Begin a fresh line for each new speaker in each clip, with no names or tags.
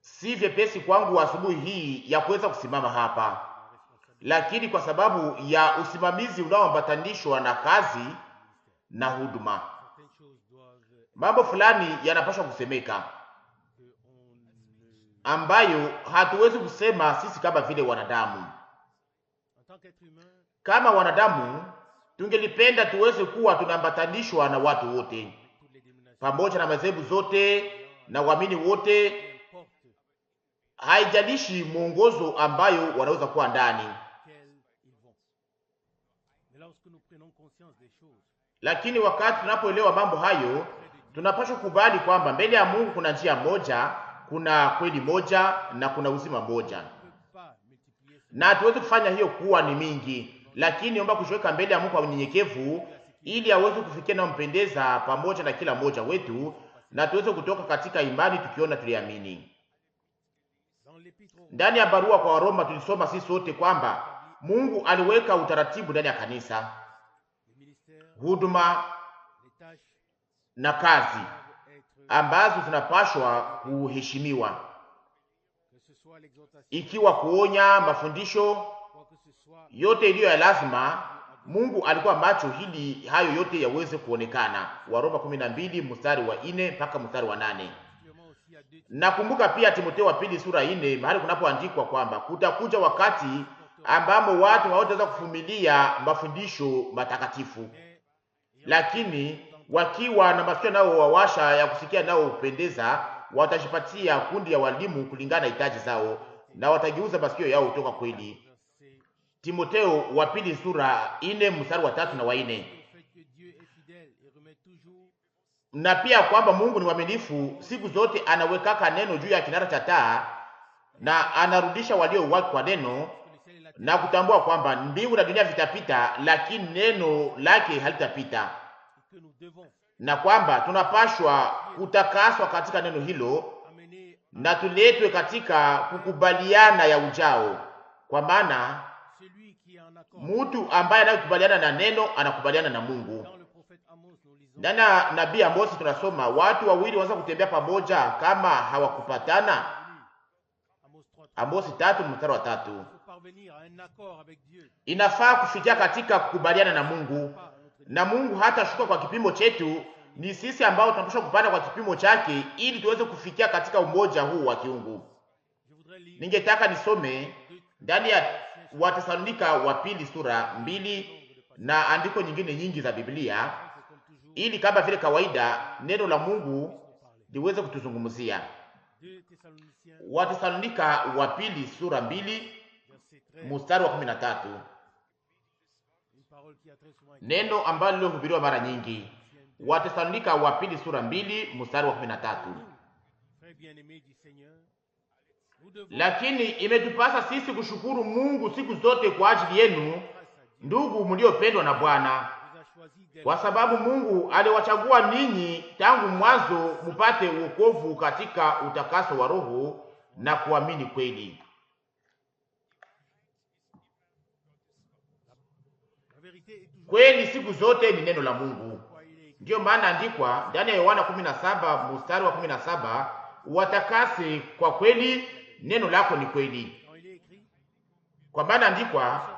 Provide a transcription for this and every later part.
Si vyepesi kwangu asubuhi hii ya kuweza kusimama hapa, lakini kwa sababu ya usimamizi unaoambatanishwa na kazi na huduma, mambo fulani yanapaswa kusemeka ambayo hatuwezi kusema sisi kama vile wanadamu. Kama wanadamu tungelipenda tuweze kuwa tunaambatanishwa na watu wote pamoja na madhehebu zote na waamini wote, haijalishi mwongozo ambayo wanaweza kuwa ndani. Lakini wakati tunapoelewa mambo hayo, tunapaswa kubali kwamba mbele ya Mungu kuna njia moja, kuna kweli moja na kuna uzima moja, na hatuwezi kufanya hiyo kuwa ni mingi, lakini omba kushoweka mbele ya Mungu kwa unyenyekevu, ili aweze kufikia na mpendeza pamoja na kila mmoja wetu, na tuweze kutoka katika imani tukiona tuliamini. Ndani ya barua kwa Waroma tulisoma sisi sote kwamba Mungu aliweka utaratibu ndani ya kanisa, huduma na kazi ambazo zinapashwa kuheshimiwa, ikiwa kuonya, mafundisho yote iliyo ya lazima. Mungu alikuwa macho ili hayo yote yaweze kuonekana. Waroma 12 mstari wa 4 mpaka mstari wa 8. Nakumbuka pia Timotheo wa pili sura 4 mahali kunapoandikwa kwamba kutakuja wakati ambamo watu hawataweza kuvumilia mafundisho matakatifu, lakini wakiwa na masikio nao wawasha ya kusikia nao upendeza, watajipatia kundi ya walimu kulingana na hitaji zao, na watageuza masikio yao kutoka kweli. Timotheo wa pili sura 4 mstari wa 3 na wa 4. Na pia kwamba Mungu ni mwaminifu, siku zote anawekaka neno juu ya kinara cha taa na anarudisha walio wake kwa neno, na kutambua kwamba mbingu na dunia vitapita, lakini neno lake halitapita, na kwamba tunapashwa kutakaswa katika neno hilo na tuletwe katika kukubaliana ya ujao, kwa maana mtu ambaye anayekubaliana na neno anakubaliana na Mungu. Ndani ya nabii Amosi tunasoma watu wawili wanaweza kutembea pamoja kama hawakupatana. Amosi 3 mstari wa 3. Inafaa kufikia katika kukubaliana na Mungu, na Mungu hata shuka kwa kipimo chetu, ni sisi ambao tunapaswa kupanda kwa kipimo chake ili tuweze kufikia katika umoja huu wa kiungu. Ningetaka nisome ndani ya Watesalonika wa pili sura 2 na andiko nyingine nyingi za Biblia, ili kama vile kawaida neno la Mungu liweze kutuzungumzia. Watesalonika wa pili sura 2 mstari wa 13, neno ambalo lilohubiriwa mara nyingi. Watesalonika wa pili sura 2 mstari wa 13. Lakini imetupasa sisi kushukuru Mungu siku zote kwa ajili yenu, ndugu mliopendwa na Bwana, kwa sababu Mungu aliwachagua ninyi tangu mwanzo mupate wokovu katika utakaso wa roho na kuamini kweli. Kweli siku zote ni neno la Mungu. Ndiyo maana andikwa ndani ya Yohana 17 mstari wa 17, watakase kwa kweli, neno lako ni kweli. Kwa maana andikwa,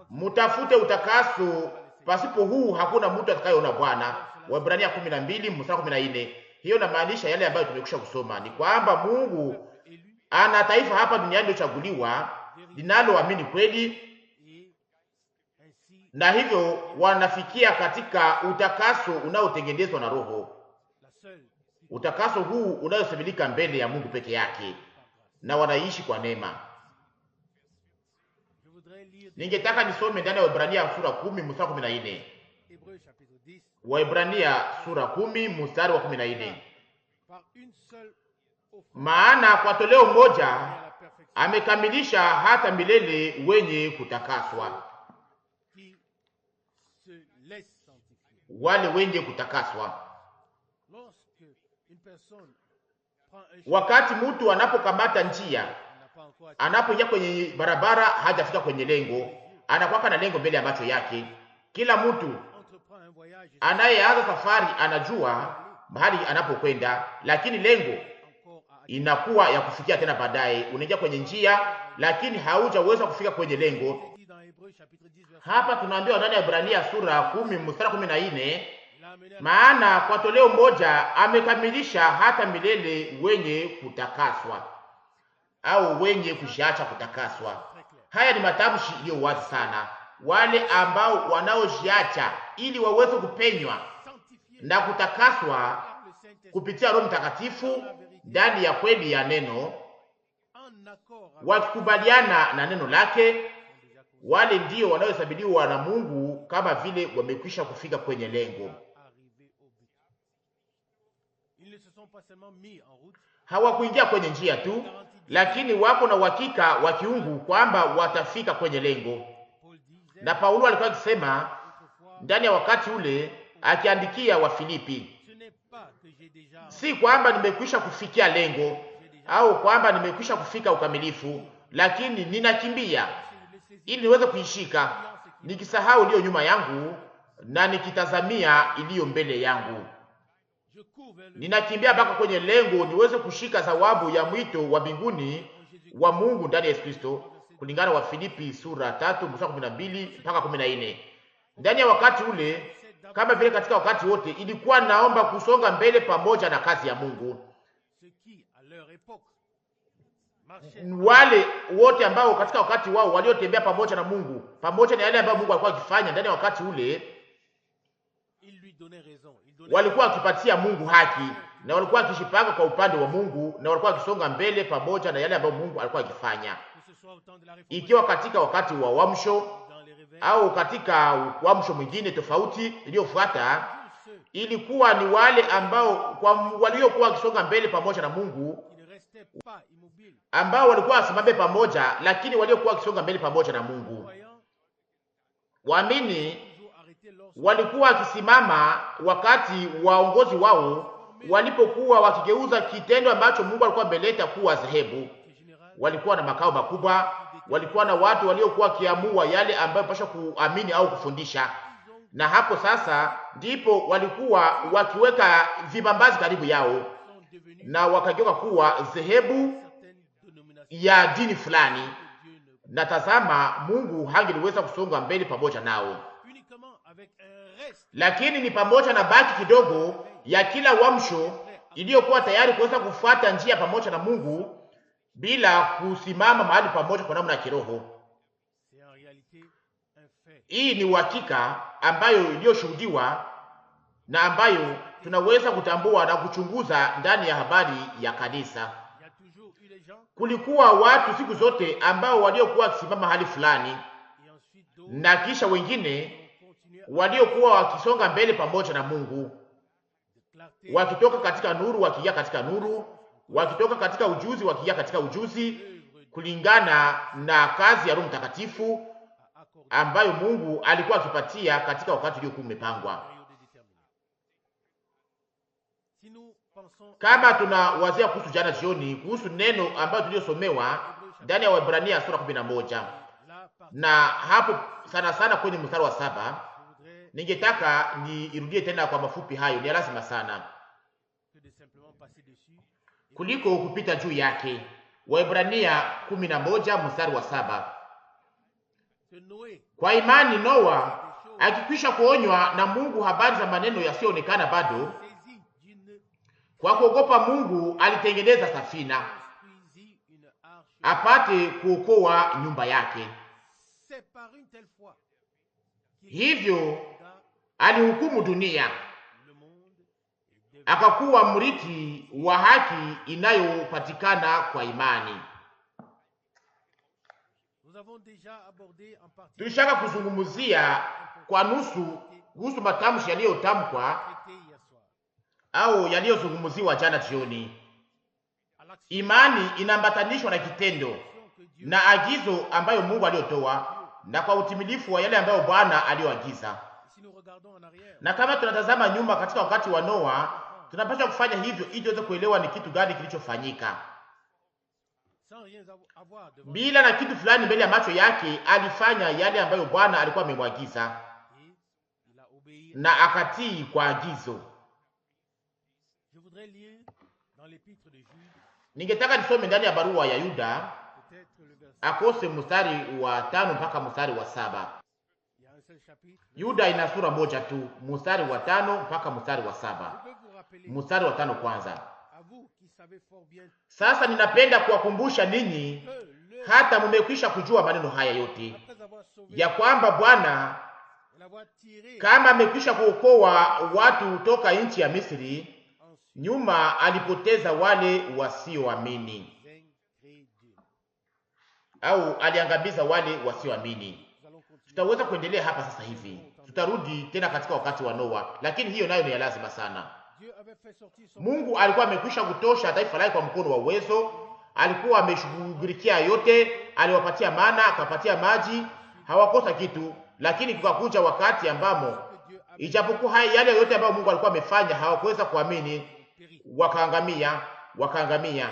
mutafute utakaso, pasipo huu hakuna mtu atakayeona Bwana. Waebrania 12 mstari 14. Hiyo inamaanisha yale ambayo tumekwisha kusoma, ni kwamba Mungu ana taifa hapa duniani lilochaguliwa linaloamini kweli, na hivyo wanafikia katika utakaso unaotengenezwa na Roho. Utakaso huu unayosemilika mbele ya Mungu peke yake, na wanaishi kwa neema. Ningetaka nisome ndani ya Waebrania sura 10 mstari 14. Waebrania sura 10 mstari wa 14. Maana kwa toleo moja amekamilisha hata milele wenye kutakaswa. Wale wenye kutakaswa. Wakati mtu anapokamata njia, anapoingia kwenye barabara, hajafika kwenye lengo, anakuwa na lengo mbele ya macho yake. Kila mtu anayeanza safari anajua mahali anapokwenda, lakini lengo inakuwa ya kufikia tena baadaye. Unaingia kwenye njia, lakini haujaweza kufika kwenye lengo. Hapa tunaambiwa ndani ya Ibrania sura 10 mstari 14, maana kwa toleo moja amekamilisha hata milele wenye kutakaswa au wenye kushiacha kutakaswa. Haya ni matamshi iliyo wazi sana. Wale ambao wanaojiacha ili waweze kupenywa na kutakaswa kupitia Roho Mtakatifu ndani ya kweli ya neno, wakikubaliana na neno lake, wale ndio wanaohesabiwa na Mungu kama vile wamekwisha kufika kwenye lengo. Hawakuingia kwenye njia tu, lakini wako na uhakika wa kiungu kwamba watafika kwenye lengo. Na Paulo alikuwa akisema ndani ya wakati ule akiandikia wa Filipi, si kwamba nimekwisha kufikia lengo au kwamba nimekwisha kufika ukamilifu, lakini ninakimbia ili niweze kuishika, nikisahau iliyo nyuma yangu na nikitazamia iliyo mbele yangu. Ninakimbia mpaka kwenye lengo niweze kushika thawabu ya mwito wa mbinguni wa Mungu ndani ya Yesu Kristo, kulingana wa Filipi sura 3 mstari 12 mpaka 14. Ndani ya wakati ule, kama vile katika wakati wote, ilikuwa naomba kusonga mbele pamoja na kazi ya Mungu. Wale wote ambao katika wakati wao waliotembea pamoja na Mungu, pamoja na yale ambayo Mungu alikuwa akifanya ndani ya wakati ule, walikuwa wakipatia Mungu haki na walikuwa wakishipanga kwa upande wa Mungu na walikuwa wakisonga mbele pamoja na yale ambayo Mungu alikuwa akifanya. Ikiwa katika wakati wa uamsho au katika uamsho mwingine tofauti iliyofuata, ilikuwa ni wale ambao waliokuwa wakisonga mbele pamoja na Mungu, ambao walikuwa wasimame pamoja, lakini waliokuwa wakisonga mbele pamoja na Mungu. Waamini walikuwa wakisimama wakati waongozi wao walipokuwa wakigeuza kitendo ambacho Mungu alikuwa ameleta kuwa dhehebu. Walikuwa na makao makubwa, walikuwa na watu waliokuwa wakiamua yale ambayo pasha kuamini au kufundisha, na hapo sasa ndipo walikuwa wakiweka vibambazi karibu yao na wakageuka kuwa dhehebu ya dini fulani, na tazama, Mungu hangeliweza kusonga mbele pamoja nao, lakini ni pamoja na baki kidogo ya kila uamsho iliyokuwa tayari kuweza kufuata njia pamoja na Mungu bila kusimama mahali pamoja kwa namna ya kiroho. Hii ni uhakika ambayo iliyoshuhudiwa na ambayo tunaweza kutambua na kuchunguza ndani ya habari ya kanisa. Kulikuwa watu siku zote ambao waliokuwa wakisimama mahali fulani, na kisha wengine waliokuwa wakisonga mbele pamoja na Mungu, wakitoka katika nuru wakiingia katika nuru, wakitoka katika ujuzi wakiingia katika ujuzi, kulingana na kazi ya Roho Mtakatifu ambayo Mungu alikuwa akipatia katika wakati uliokuwa umepangwa. Kama tunawazia kuhusu jana jioni, kuhusu neno ambayo tuliyosomewa ndani ya Waebrania sura 11, na hapo sana sana kwenye mstari wa 7, ningetaka niirudie tena kwa mafupi. Hayo ni lazima sana kuliko kupita juu yake. Waebrania 11 mstari wa 7. Kwa imani Noa akikwisha kuonywa na Mungu habari za maneno yasiyoonekana bado, kwa kuogopa Mungu alitengeneza safina apate kuokoa nyumba yake. Hivyo alihukumu dunia, akakuwa mrithi wa haki inayopatikana kwa imani. Tulishaka kuzungumzia kwa nusu kuhusu matamshi yaliyotamkwa au yaliyozungumziwa jana jioni. Imani inaambatanishwa na kitendo na agizo ambayo Mungu aliyotoa, na kwa utimilifu wa yale ambayo Bwana aliyoagiza. Na kama tunatazama nyuma katika wakati wa Noa, tunapaswa kufanya hivyo ili tuweze kuelewa ni kitu gani kilichofanyika. Bila na kitu fulani mbele ya macho yake, alifanya yale ambayo Bwana alikuwa amemwagiza na akatii kwa agizo. Ningetaka nisome ndani ya barua ya Yuda akose mstari wa 5 mpaka mstari wa 7. Yuda ina sura moja tu, mstari wa 5 mpaka mstari wa 7. Mstari wa 5 kwanza: sasa ninapenda kuwakumbusha ninyi, hata mumekwisha kujua maneno haya yote, ya kwamba Bwana kama amekwisha kuokoa watu toka nchi ya Misri, nyuma alipoteza wale wasioamini, au aliangamiza wale wasioamini. Tutaweza kuendelea hapa sasa hivi, tutarudi tena katika wakati wa Noa, lakini hiyo nayo ni ya lazima sana. Mungu alikuwa amekwisha kutosha taifa lake kwa mkono wa uwezo, alikuwa ameshughulikia yote, aliwapatia mana, akapatia maji, hawakosa kitu. Lakini kukakuja wakati ambamo ijapokuwa haya yale yote ambayo Mungu alikuwa amefanya, hawakuweza kuamini, wakaangamia.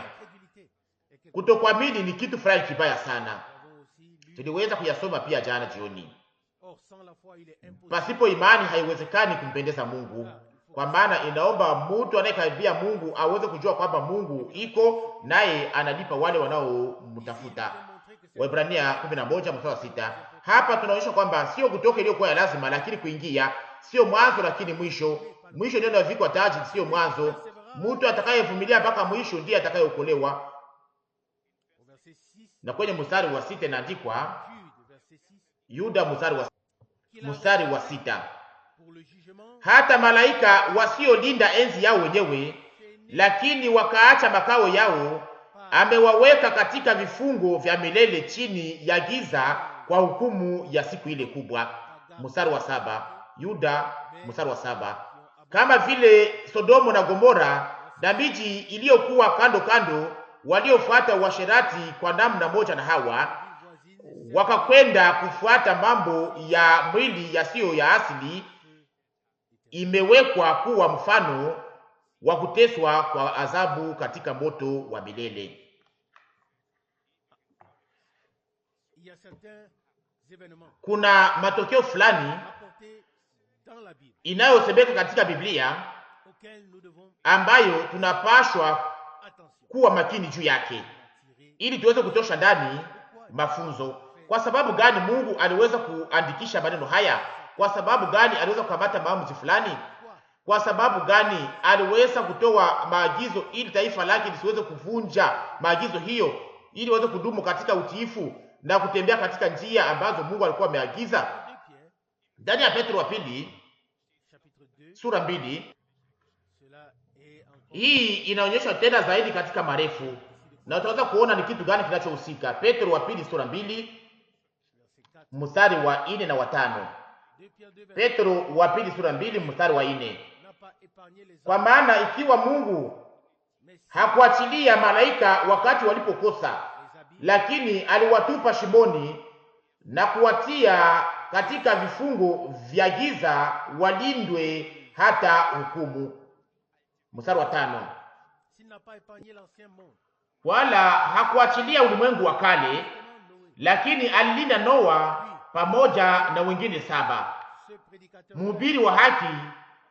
Kutokuamini ni kitu fulani kibaya sana. Tuliweza kuyasoma pia jana jioni. Pasipo imani haiwezekani kumpendeza Mungu, kwa maana inaomba mtu anayekaribia Mungu aweze kujua kwamba Mungu iko naye analipa wale wanaomtafuta. Waebrania 11:6. Hapa tunaonyesha kwamba sio kutoka iliyokuwa ya lazima, lakini kuingia; sio mwanzo lakini mwisho. Mwisho ndio unavikwa taji, sio mwanzo. Mtu atakayevumilia mpaka mwisho ndiye atakayeokolewa. Na kwenye mstari wa 6 inaandikwa, Yuda mstari wa 6: hata malaika wasiolinda enzi yao wenyewe, lakini wakaacha makao yao, amewaweka katika vifungo vya milele chini ya giza kwa hukumu ya siku ile kubwa. Mstari wa 7, Yuda mstari wa 7: kama vile Sodomo na Gomora na miji iliyokuwa kando kando, waliofuata uasherati kwa namna moja na Hawa, wakakwenda kufuata mambo ya mwili yasiyo ya asili, imewekwa kuwa mfano wa kuteswa kwa adhabu katika moto wa milele. Kuna matokeo fulani inayosemeka katika Biblia ambayo tunapashwa kuwa makini juu yake, ili tuweze kutosha ndani mafunzo. Kwa sababu gani Mungu aliweza kuandikisha maneno haya? Kwa sababu gani aliweza kukamata maamuzi fulani? Kwa sababu gani aliweza kutoa maagizo ili taifa lake lisiweze kuvunja maagizo hiyo, ili waweze kudumu katika utiifu na kutembea katika njia ambazo Mungu alikuwa ameagiza? Ndani ya Petro wa pili sura 2, hii inaonyeshwa tena zaidi katika marefu, na utaweza kuona ni kitu gani kinachohusika. Petro wa pili sura 2 mstari wa 4 na wa 5. Petro wa pili sura 2 mstari wa 4: kwa maana ikiwa Mungu hakuachilia malaika wakati walipokosa, lakini aliwatupa shimoni na kuwatia katika vifungo vya giza, walindwe hata hukumu. Mstari wa 5: wala hakuachilia ulimwengu wa kale, lakini alilinda Noa pamoja na wengine 7, mhubiri wa haki,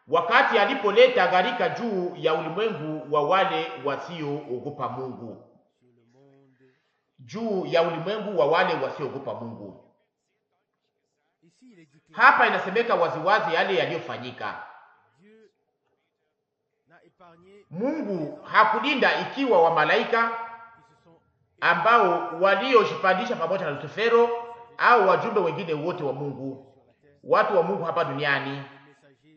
wakati alipoleta gharika juu ya ulimwengu wa wale wasioogopa Mungu. Juu ya ulimwengu wa wale wasioogopa Mungu. Hapa inasemeka waziwazi yale yaliyofanyika. Mungu hakulinda ikiwa wa malaika ambao waliojipandisha pamoja na Lusifero au wajumbe wengine wote wa Mungu, watu wa Mungu hapa duniani.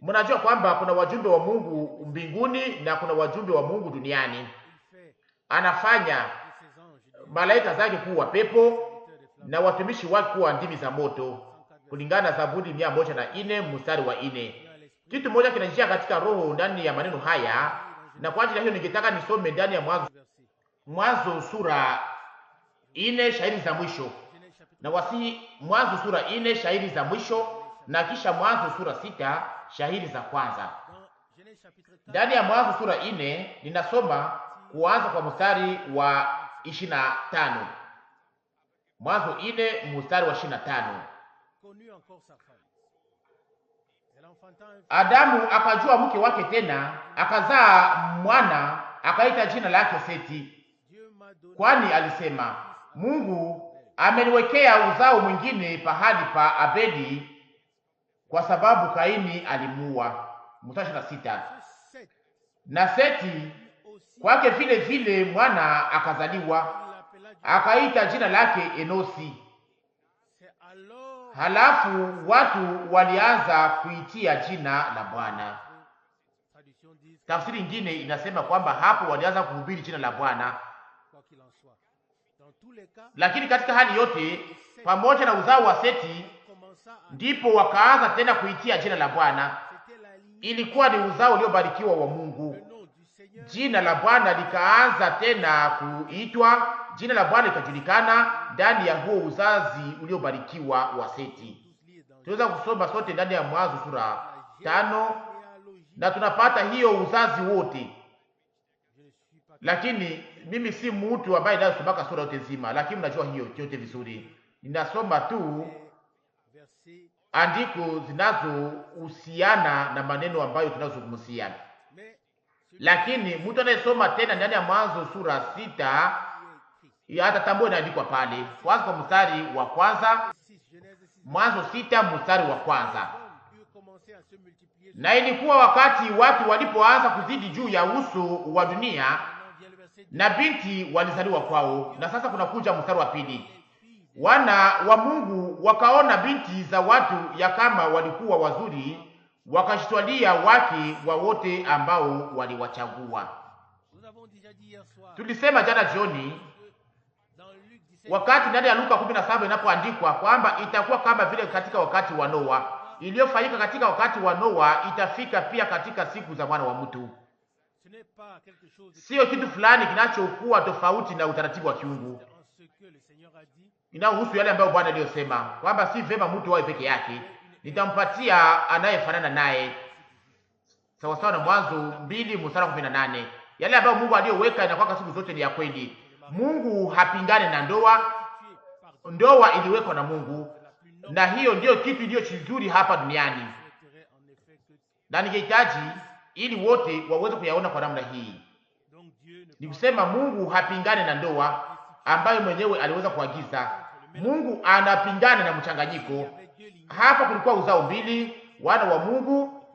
Mnajua kwamba kuna wajumbe wa Mungu mbinguni na kuna wajumbe wa Mungu duniani. Anafanya malaika zake kuwa pepo na watumishi wake kuwa ndimi za moto, kulingana na Zaburi 104 mstari wa 4. Kitu moja kinajia katika roho ndani ya maneno haya, na kwa ajili hiyo ningetaka nisome ndani ya Mwanzo sura 4 shairi za mwisho, na Mwanzo sura 4 shairi za mwisho, na kisha Mwanzo sura 6 shairi za kwanza. Ndani ya Mwanzo sura 4 ninasoma kuanza kwa mstari wa 25. Mwanzo 4 mstari wa 25. Adamu akajua mke wake tena, akazaa mwana, akaita jina lake Seti, kwani alisema, Mungu ameniwekea uzao mwingine pahali pa Abeli, kwa sababu Kaini alimuua. Mstari 26. Na Seti kwake vile vile mwana akazaliwa, akaita jina lake Enosi. Halafu watu walianza kuitia jina la Bwana. Tafsiri nyingine inasema kwamba hapo walianza kuhubiri jina la Bwana. Lakini katika hali yote, pamoja na uzao wa Seti, ndipo wakaanza tena kuitia jina la Bwana. Ilikuwa ni uzao uliobarikiwa wa Mungu. Jina la Bwana likaanza tena kuitwa, jina la Bwana likajulikana ndani ya huo uzazi uliobarikiwa wa Seti. Tunaweza kusoma sote ndani ya Mwanzo sura 5 na tunapata hiyo uzazi wote. Lakini mimi si mtu ambaye ninasoma sura yote nzima, lakini mnajua hiyo yote vizuri. Ninasoma tu andiko zinazohusiana na maneno ambayo tunazozungumzia. Lakini mtu anayesoma tena ndani ya Mwanzo sura 6 atatambua inaandikwa pale. Kwanza kwa mstari wa kwanza, Mwanzo 6 mstari wa kwanza. Na ilikuwa wakati watu walipoanza kuzidi juu ya uso wa dunia, na binti walizaliwa kwao. Na sasa kuna kuja mstari wa pili. Wana wa Mungu wakaona binti za watu ya kama walikuwa wazuri, wakashitwalia wake wa wote ambao waliwachagua. Tulisema jana jioni wakati ndani ya Luka 17 inapoandikwa kwamba itakuwa kama vile katika wakati wa Noa. Iliyofanyika katika wakati wa Noa itafika pia katika siku za Mwana wa Mtu. Sio kitu fulani kinachokuwa tofauti na utaratibu wa kiungu. Inahusu yale ambayo Bwana aliyosema kwamba si vema mtu wawe peke yake, nitampatia anayefanana naye. Sawa sawa na Mwanzo 2 mstari 18. Yale ambayo Mungu aliyoweka inakuwa siku zote ni ya kweli. Mungu hapingane na ndoa. Ndoa iliwekwa na Mungu, na hiyo ndio kitu iliyo kizuri hapa duniani. Na ningehitaji ili wote waweze kuyaona kwa namna hii. Ni kusema Mungu hapingane na ndoa ambayo mwenyewe aliweza kuagiza. Mungu anapingana na mchanganyiko. Hapa kulikuwa uzao mbili, wana wa Mungu,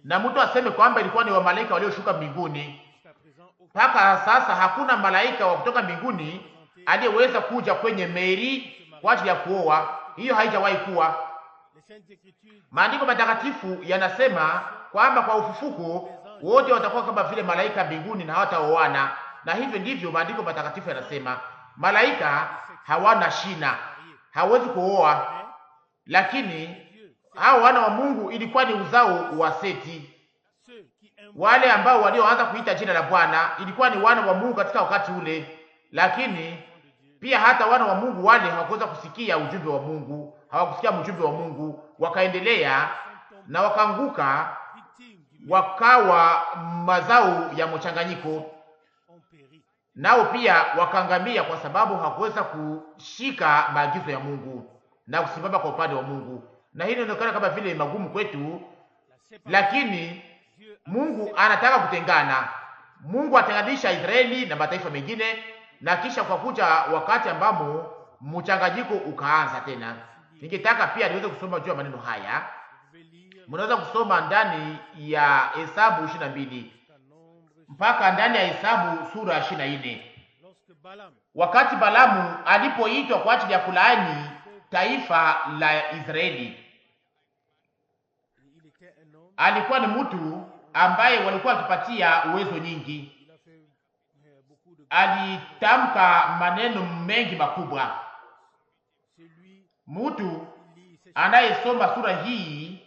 na mtu aseme kwamba ilikuwa ni wa malaika walioshuka mbinguni. Mpaka sasa hakuna malaika wa kutoka mbinguni aliyeweza kuja kwenye Meri kwa ajili ya kuoa. Hiyo haijawahi kuwa. Maandiko matakatifu yanasema kwamba kwa ufufuko wote watakuwa kama vile malaika mbinguni na hawataoana. Na hivyo ndivyo maandiko matakatifu yanasema. Malaika hawana shina, hawezi kuoa. Lakini hao wana wa Mungu ilikuwa ni uzao wa Seti. Wale ambao walioanza kuita jina la Bwana ilikuwa ni wana wa Mungu katika wakati ule. Lakini pia hata wana wa Mungu wale hawakuweza kusikia ujumbe wa Mungu, hawakusikia ujumbe wa Mungu, wakaendelea na wakaanguka, wakawa mazao ya mchanganyiko. Nao pia wakaangamia kwa sababu hawakuweza kushika maagizo ya Mungu na kusimama kwa upande wa Mungu. Na hili linaonekana kama vile magumu kwetu, lakini Mungu anataka kutengana. Mungu atenganisha Israeli na mataifa mengine, na kisha kwa kuja wakati ambamo mchanganyiko ukaanza tena. Ningetaka pia niweze kusoma juu ya maneno haya. Mnaweza kusoma ndani ya Hesabu 22 mpaka ndani ya Hesabu sura 24. Wakati Balamu alipoitwa kwa ajili ya kulaani taifa la Israeli, alikuwa ni mtu ambaye walikuwa wakipatia uwezo nyingi. Alitamka maneno mengi makubwa. Mtu anayesoma sura hii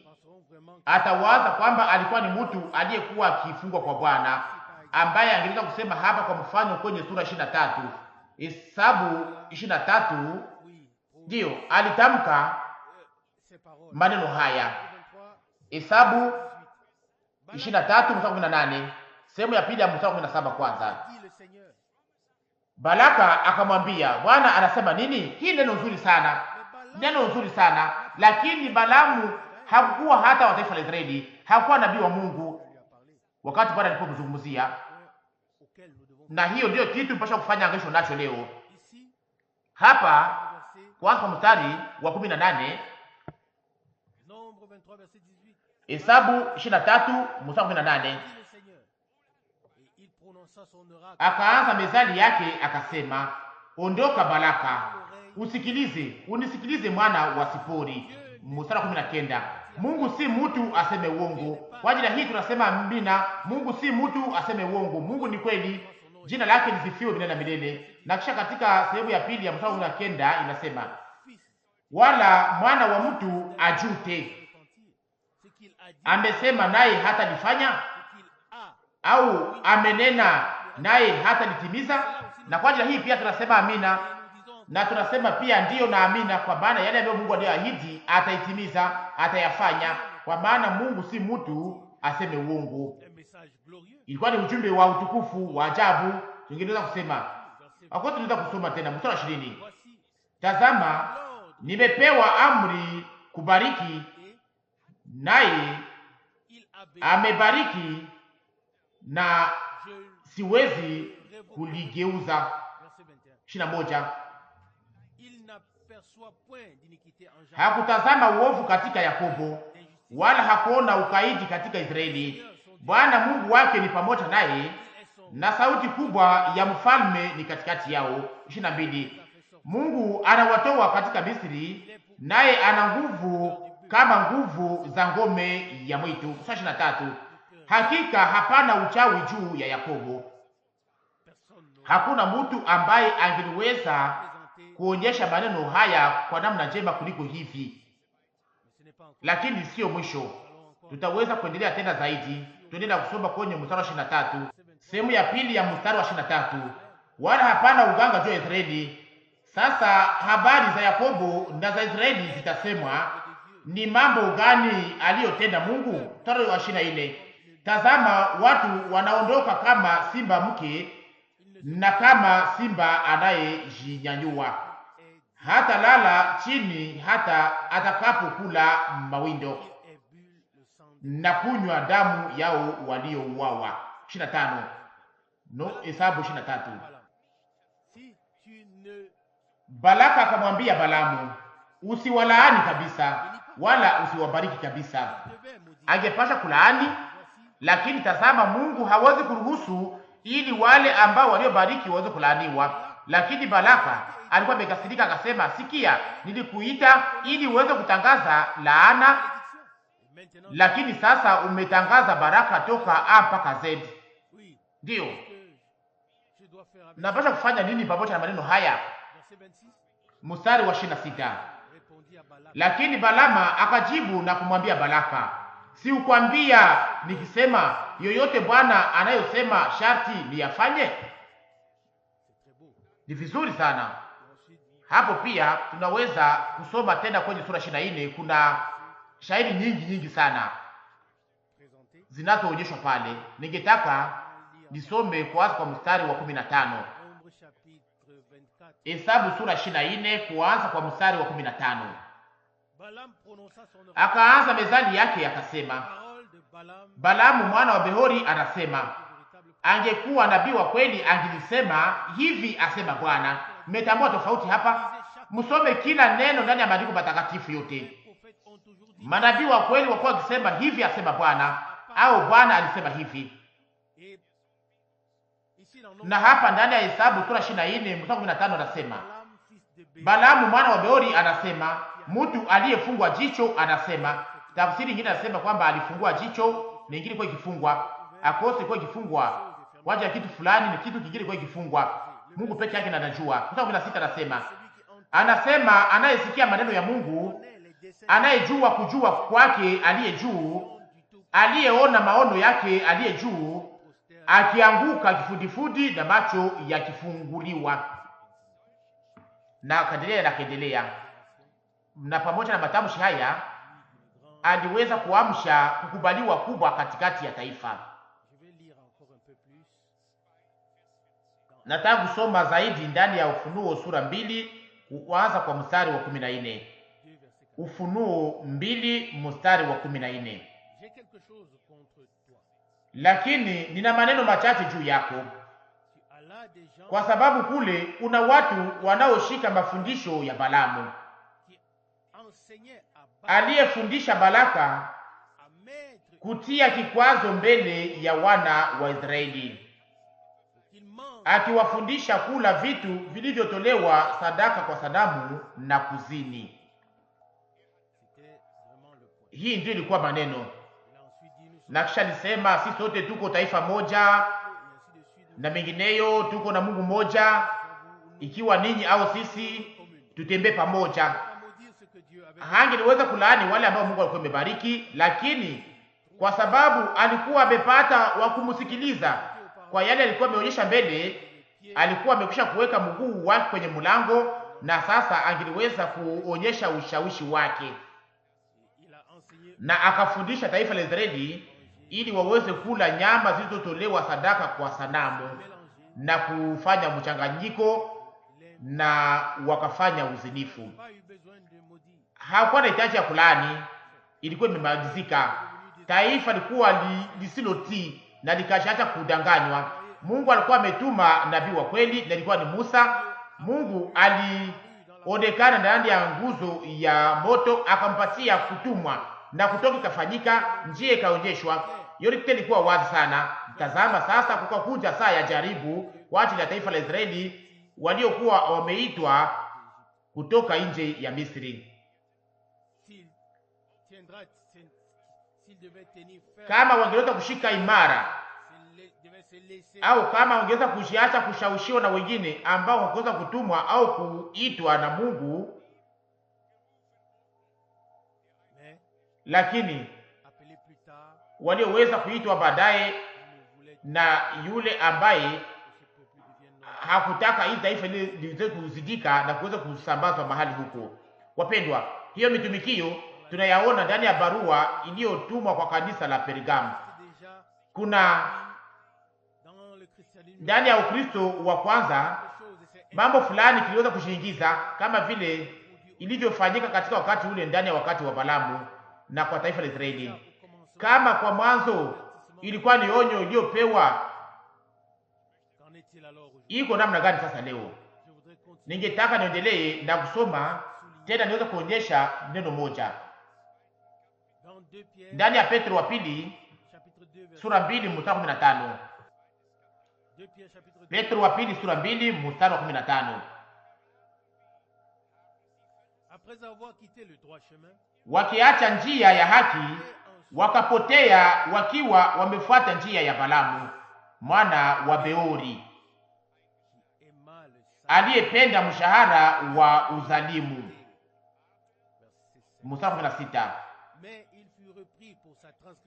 atawaza kwamba alikuwa ni mtu aliyekuwa akifungwa kwa Bwana, ambaye angeweza kusema hapa kwa mfano kwenye sura 23, Hesabu 23, ndio alitamka maneno haya. Hesabu 23 mstari 18, sehemu ya pili ya mstari 17 kwanza. Balaka akamwambia, Bwana anasema nini? Hii neno nzuri sana, neno nzuri sana. Lakini Balamu hakukuwa hata wa taifa la Israeli, hakukuwa nabii wa Mungu wakati Bwana alipomzungumzia. Na hiyo ndio kitu mpasha kufanya angesho nacho leo. Hapa kwanza mstari wa 18, Hesabu 23 mstari 18, akaanza mezali yake akasema, ondoka Balaka, unisikilize mwana wa Sipori. Mstari wa 19, Mungu si mtu aseme uongo. Kwa ajili hii tunasema amina. Mungu si mtu aseme uongo. Mungu ni kweli, jina lake lisifiwe milele na milele. Na kisha katika sehemu ya pili ya mstari wa 19 inasema, wala mwana wa mtu ajute, amesema naye hata nifanya, au amenena naye hata nitimiza. Na kwa ajili hii pia tunasema amina, na tunasema pia ndiyo na amina, kwa maana yale ambayo Mungu aliyoahidi ataitimiza, atayafanya, kwa maana Mungu si mtu aseme uongo. Ilikuwa ni ujumbe wa utukufu wa ajabu. Tungeweza kusema akwa, tunaweza kusoma tena mstari wa 20, tazama nimepewa amri kubariki, naye amebariki na siwezi kuligeuza. 21, hakutazama uovu katika Yakobo, wala hakuona ukaidi katika Israeli. Bwana Mungu wake ni pamoja naye, na sauti kubwa ya mfalme ni katikati yao. 22, Mungu anawatoa katika Misri, naye ana nguvu kama nguvu za ngome ya mwitu. 23, hakika hapana uchawi juu ya Yakobo, hakuna mtu ambaye angeliweza kuonyesha maneno haya kwa namna njema kuliko hivi. Lakini sio mwisho, tutaweza kuendelea tena zaidi. Tuendelea kusoma kwenye mstari wa 23, sehemu ya pili ya mstari wa 23, wala hapana uganga juu ya Israeli. Sasa habari za Yakobo na za Israeli zitasemwa, ni mambo gani aliyotenda Mungu? Mstari wa 24, tazama watu wanaondoka kama simba mke, na kama simba anayejinyanyua, hata lala chini hata atakapokula mawindo na kunywa damu yao waliouawa. 25, Hesabu 23. Balaka akamwambia Balamu, usiwalaani kabisa wala usiwabariki kabisa. Angepasha kulaani, lakini tazama, Mungu hawezi kuruhusu ili wale ambao waliobariki waweze kulaaniwa. Lakini Balaka alikuwa amekasirika, akasema, sikia, nilikuita ili uweze kutangaza laana, lakini sasa umetangaza baraka toka A mpaka Z. Ndio napasha kufanya nini pamoja na maneno haya? Mstari wa 26, lakini Balama akajibu na kumwambia Balaka, si ukwambia nikisema yoyote Bwana anayosema sharti niyafanye? Ni vizuri sana. Hapo pia tunaweza kusoma tena kwenye sura 24. Kuna shairi nyingi sana zinazoonyeshwa pale. Ningetaka nisome kwanza kwa mstari wa 15. Hesabu sura 24 kuanza kwa mstari wa 15. Akaanza mezali yake akasema, Balamu mwana wa Behori anasema, angekuwa nabii wa kweli angelisema hivi, asema Bwana. Mmetambua tofauti hapa? Msome kila neno ndani ya maandiko matakatifu yote. Manabii wa kweli wakuwa wakisema hivi, asema Bwana, au Bwana alisema hivi. Na hapa ndani ya Hesabu sura 24 mstari 15 anasema, Balamu mwana wa Beori anasema, mtu aliyefungwa jicho anasema. Tafsiri nyingine anasema kwamba alifungua jicho, nyingine kwa ikifungwa akose kwa ikifungwa waje ya kitu fulani, ni kitu kingine kwa ikifungwa. Mungu peke yake anajua. Mstari 16 anasema anayesikia maneno ya Mungu, anayejua kujua kwake aliye juu, aliyeona maono yake aliye juu, akianguka kifudifudi na macho yakifunguliwa. Na kaendelea. Na pamoja na matamshi haya aliweza kuamsha kukubaliwa kubwa katikati ya taifa. Nataka kusoma zaidi ndani ya Ufunuo sura 2 kuanza kwa mstari wa 14. Ufunuo 2:14. Lakini nina maneno machache juu yako, kwa sababu kule kuna watu wanaoshika mafundisho ya Balaamu aliyefundisha Balaka kutia kikwazo mbele ya wana wa Israeli, akiwafundisha kula vitu vilivyotolewa sadaka kwa sanamu na kuzini. Hii ndio ilikuwa maneno, na kisha nisema sisi sote tuko taifa moja na mengineyo, tuko na Mungu moja, ikiwa ninyi au sisi tutembee pamoja. Hangeliweza kulaani wale ambao Mungu alikuwa amebariki, lakini kwa sababu alikuwa amepata wa kumsikiliza kwa yale alikuwa ameonyesha mbele, alikuwa amekwisha kuweka mguu wake kwenye mlango, na sasa angeliweza kuonyesha ushawishi wake, na akafundisha taifa la Israeli ili waweze kula nyama zilizotolewa sadaka kwa sanamu na kufanya mchanganyiko, na wakafanya uzinifu. Hakuwa na hitaji ya kulani, ilikuwa imemalizika. Taifa lilikuwa lisilotii na likaacha kudanganywa. Mungu alikuwa ametuma nabii wa kweli, na ilikuwa ni Musa. Mungu alionekana ndani ya nguzo ya moto, akampatia kutumwa, na kutoka ikafanyika, njia ikaonyeshwa. Yote ilikuwa wazi sana. Tazama sasa, kukakuja saa ya jaribu kwa ajili ya taifa la Israeli waliokuwa wameitwa kutoka nje ya Misri. Kama wangeweza kushika imara, au kama wangeweza kujiacha kushawishiwa na wengine ambao hawakuweza kutumwa au kuitwa na Mungu, lakini walioweza kuitwa baadaye na yule ambaye hakutaka hii taifa liweze kuzidika na kuweza kusambazwa mahali huko. Wapendwa, hiyo mitumikio tunayaona ndani ya barua iliyotumwa kwa kanisa la Pergamu. Kuna ndani ya Ukristo wa kwanza mambo fulani kiliweza kushingiza, kama vile ilivyofanyika katika wakati ule ndani ya wakati wa Balaamu na kwa taifa la Israeli. Kama kwa mwanzo ilikuwa ni onyo iliyopewa, iko namna gani sasa leo? Ningetaka niendelee na kusoma tena, niweza kuonyesha neno moja ndani ya Petro wa pili sura 2 mstari 15. Petro wa pili sura 2 mstari wa 15. Wakiacha njia ya haki wakapotea, wakiwa wamefuata njia ya Balaamu mwana wa Beori, aliyependa mshahara wa uzalimu. Mstari wa 16.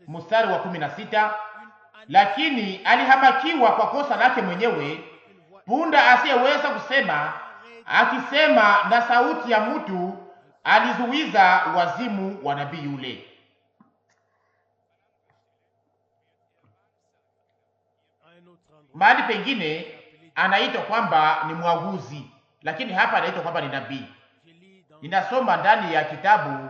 Mstari wa 16, lakini alihamakiwa kwa kosa lake mwenyewe, punda asiyeweza kusema, akisema na sauti ya mtu, alizuiza wazimu wa nabii yule. Mahali pengine anaitwa kwamba ni mwaguzi, lakini hapa anaitwa kwamba ni nabii. Ninasoma ndani ya kitabu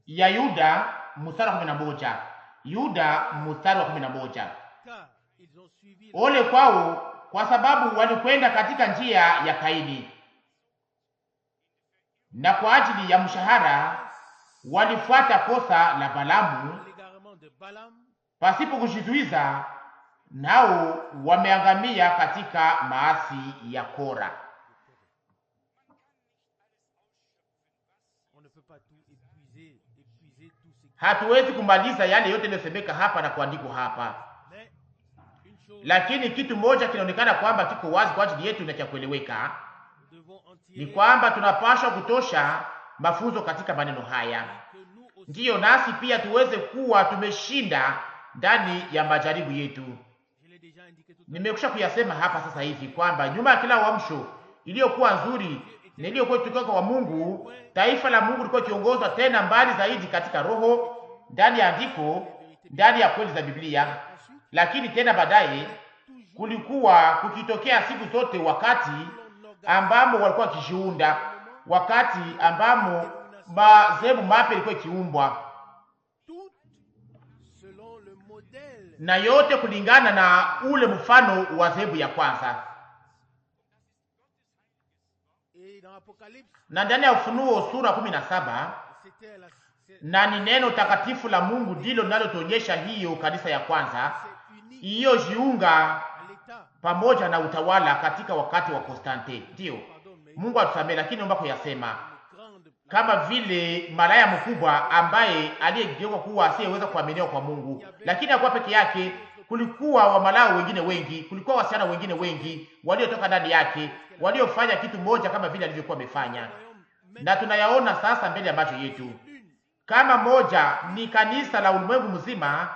ya Yuda mstari wa 11. Yuda mstari wa 11. Ole kwao kwa sababu walikwenda katika njia ya Kaini, na kwa ajili ya mshahara walifuata kosa la Balaamu pasipo kujizuiza, nao wameangamia katika maasi ya Kora. Hatuwezi kumaliza yale yote yaliyosemeka hapa na kuandikwa hapa, lakini kitu moja kinaonekana kwamba kiko wazi kwa ajili yetu na cha kueleweka, ni kwamba tunapaswa kutosha mafunzo katika maneno haya, ndiyo nasi pia tuweze kuwa tumeshinda ndani ya majaribu yetu. Nimekusha kuyasema hapa sasa hivi kwamba nyuma ya kila uamsho iliyokuwa nzuri na iliyokuwa kutoka kwa Mungu, taifa la Mungu lilikuwa kiongozwa tena mbali zaidi katika roho, ndani ya andiko, ndani ya kweli za Biblia. Lakini tena baadaye kulikuwa kukitokea siku zote wakati ambamo walikuwa wakijiunda, wakati ambamo madhehebu mapya ilikuwa ikiumbwa, na yote kulingana na ule mfano wa dhehebu ya kwanza. Na ndani ya Ufunuo sura 17, na ni neno takatifu la Mungu ndilo linalotuonyesha hiyo kanisa ya kwanza hiyo jiunga pamoja na utawala katika wakati wa Konstante. Ndio Mungu atusamee, lakini naomba kuyasema kama vile malaya mkubwa ambaye aliyegeuka kuwa asiyeweza kuaminiwa kwa Mungu, lakini hakuwa peke yake. Kulikuwa wamalaya wengine wengi, kulikuwa wasichana wengine wengi waliotoka ndani yake, waliofanya kitu moja kama vile alivyokuwa amefanya, na tunayaona sasa mbele ya macho yetu. Kama moja ni kanisa la ulimwengu mzima,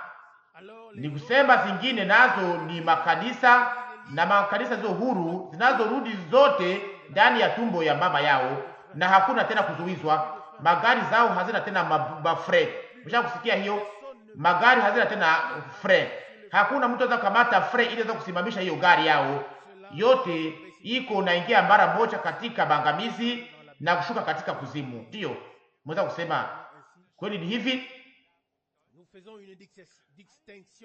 ni kusema zingine nazo ni makanisa, na makanisa hizo huru zinazorudi zote ndani ya tumbo ya mama yao, na hakuna tena kuzuizwa. Magari zao hazina tena mafre. Msha kusikia hiyo? Magari hazina tena fre. Hakuna mtu anaweza kukamata fre ili aweze kusimamisha hiyo gari yao. Yote iko naingia mara moja katika bangamizi na kushuka katika kuzimu. Ndio mweza kusema kweli ni hivi.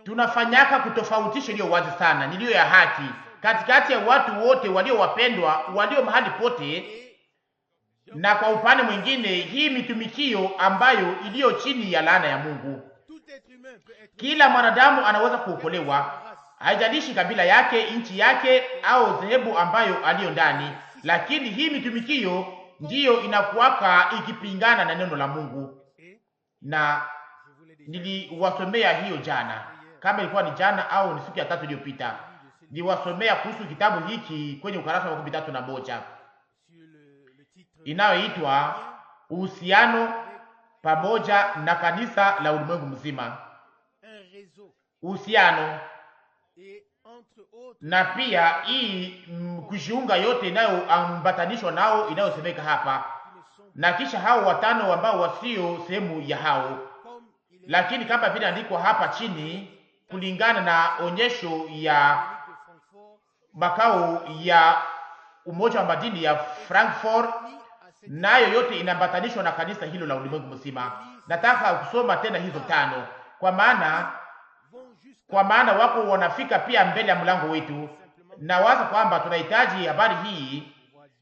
Tunafanyaka kutofautisha iliyo wazi sana, niliyo ya haki katikati ya watu wote walio wapendwa, walio mahali pote, na kwa upande mwingine hii mitumikio ambayo iliyo chini ya laana ya Mungu. Kila mwanadamu anaweza kuokolewa, haijalishi kabila yake, nchi yake au dhehebu ambayo aliyo ndani, lakini hii mitumikio ndiyo inakuwaka ikipingana na neno la Mungu. Na niliwasomea hiyo jana, kama ilikuwa ni jana au ni siku ya tatu iliyopita, niliwasomea kuhusu kitabu hiki kwenye ukarasa wa 31 inayoitwa uhusiano pamoja na kanisa la ulimwengu mzima. Uhusiano na pia hii kujiunga yote inayoambatanishwa nao inayosemeka hapa, na kisha hao watano ambao wasio sehemu ya hao. Lakini kama vile andikwa hapa chini, kulingana na onyesho ya makao ya umoja wa madini ya Frankfurt, nayo yote inaambatanishwa na kanisa hilo la ulimwengu mzima. Nataka kusoma tena hizo tano, kwa maana wako wanafika pia mbele ya mlango wetu, na waza kwamba tunahitaji habari hii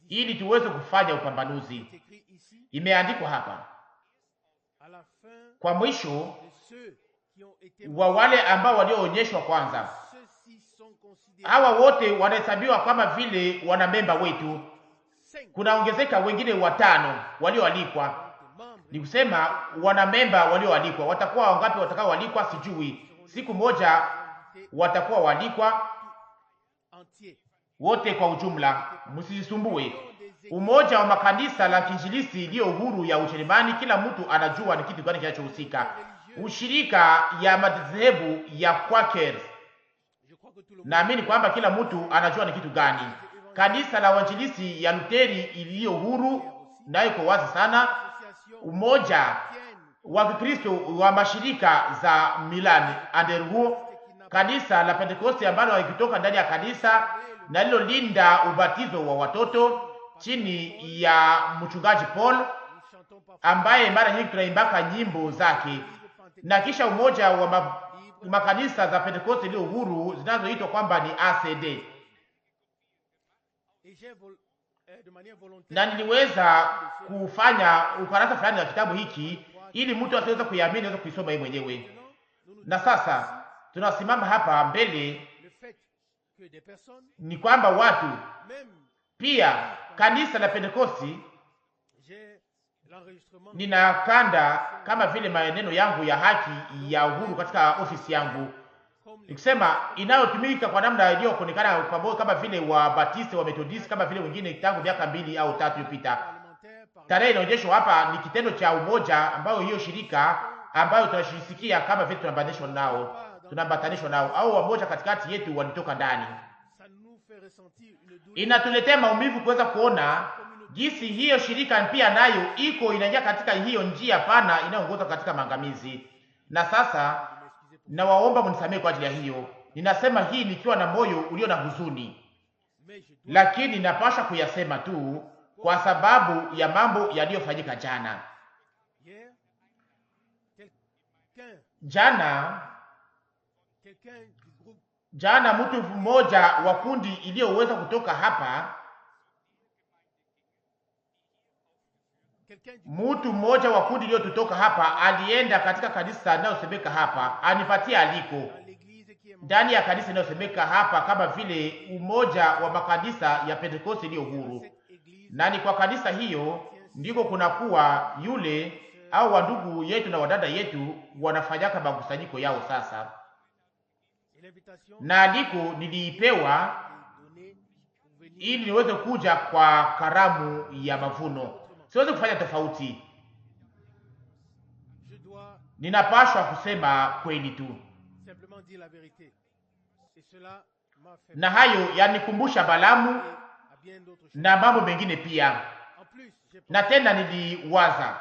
ili tuweze kufanya upambanuzi. Imeandikwa hapa kwa mwisho wa wale ambao walioonyeshwa kwanza, hawa wote wanahesabiwa kama vile wanamemba wetu. Kunaongezeka wengine watano walioalikwa. Ni kusema wanamemba walioalikwa. Watakuwa wangapi watakaoalikwa sijui. Siku moja watakuwa waalikwa wote kwa ujumla. Msijisumbue. Umoja wa makanisa la Kinjilisi iliyo huru ya Ujerumani, kila mtu anajua ni kitu gani kinachohusika. Ushirika ya madhehebu ya Quakers, naamini kwamba kila mtu anajua ni kitu gani. Kanisa la Wanjilisi ya Luteri iliyo huru, nayo iko wazi sana. Umoja wa Kikristo wa mashirika za Milan Anderhu, kanisa la Pentekoste ambalo likitoka ndani ya kanisa na lilo linda ubatizo wa watoto chini ya mchungaji Paul, ambaye mara nyingi tunaimbaka nyimbo zake. Na kisha umoja wa makanisa za Pentekoste iliyo huru zinazoitwa kwamba ni ACD. Na niliweza kufanya ukarasa fulani wa kitabu hiki ili mtu asiweze kuiamini, aweze kuisoma yeye mwenyewe. Na sasa tunasimama hapa mbele ni kwamba watu pia kanisa la Pentekoste, ninakanda kama vile maneno yangu ya haki ya uhuru katika ofisi yangu, nikisema inayotumika kwa namna iliyoonekana pamoja kama vile wa Baptiste, wa Methodist, kama vile wengine tangu miaka 2 au 3 iliyopita. Tarehe inaonyeshwa hapa ni kitendo cha umoja ambayo hiyo shirika ambayo tunashirikia kama vile tunaambatanishwa nao au wamoja katikati yetu walitoka ndani. Inatuletea maumivu kuweza kuona jinsi hiyo shirika pia nayo iko inaingia katika hiyo njia pana inayoongoza katika maangamizi. Na sasa nawaomba mnisamehe kwa ajili ya hiyo. Ninasema hii nikiwa na moyo ulio na huzuni, lakini napasha kuyasema tu kwa sababu ya mambo yaliyofanyika jana. Jana mtu mmoja wa kundi iliyoweza kutoka hapa, mtu mmoja wa kundi iliyotutoka hapa alienda katika kanisa inayosemeka hapa, anipatia aliko ndani ya kanisa inayosemeka hapa kama vile umoja wa makanisa ya Pentekoste iliyo huru. Na ni kwa kanisa hiyo ndiko kunakuwa yule au wandugu yetu na wadada yetu wanafanyaka makusanyiko yao sasa. Na aliko niliipewa ili niweze kuja kwa karamu ya mavuno. Siwezi kufanya tofauti. Ninapaswa kusema kweli tu. Na hayo yanikumbusha Balamu na mambo mengine pia. Na tena niliwaza,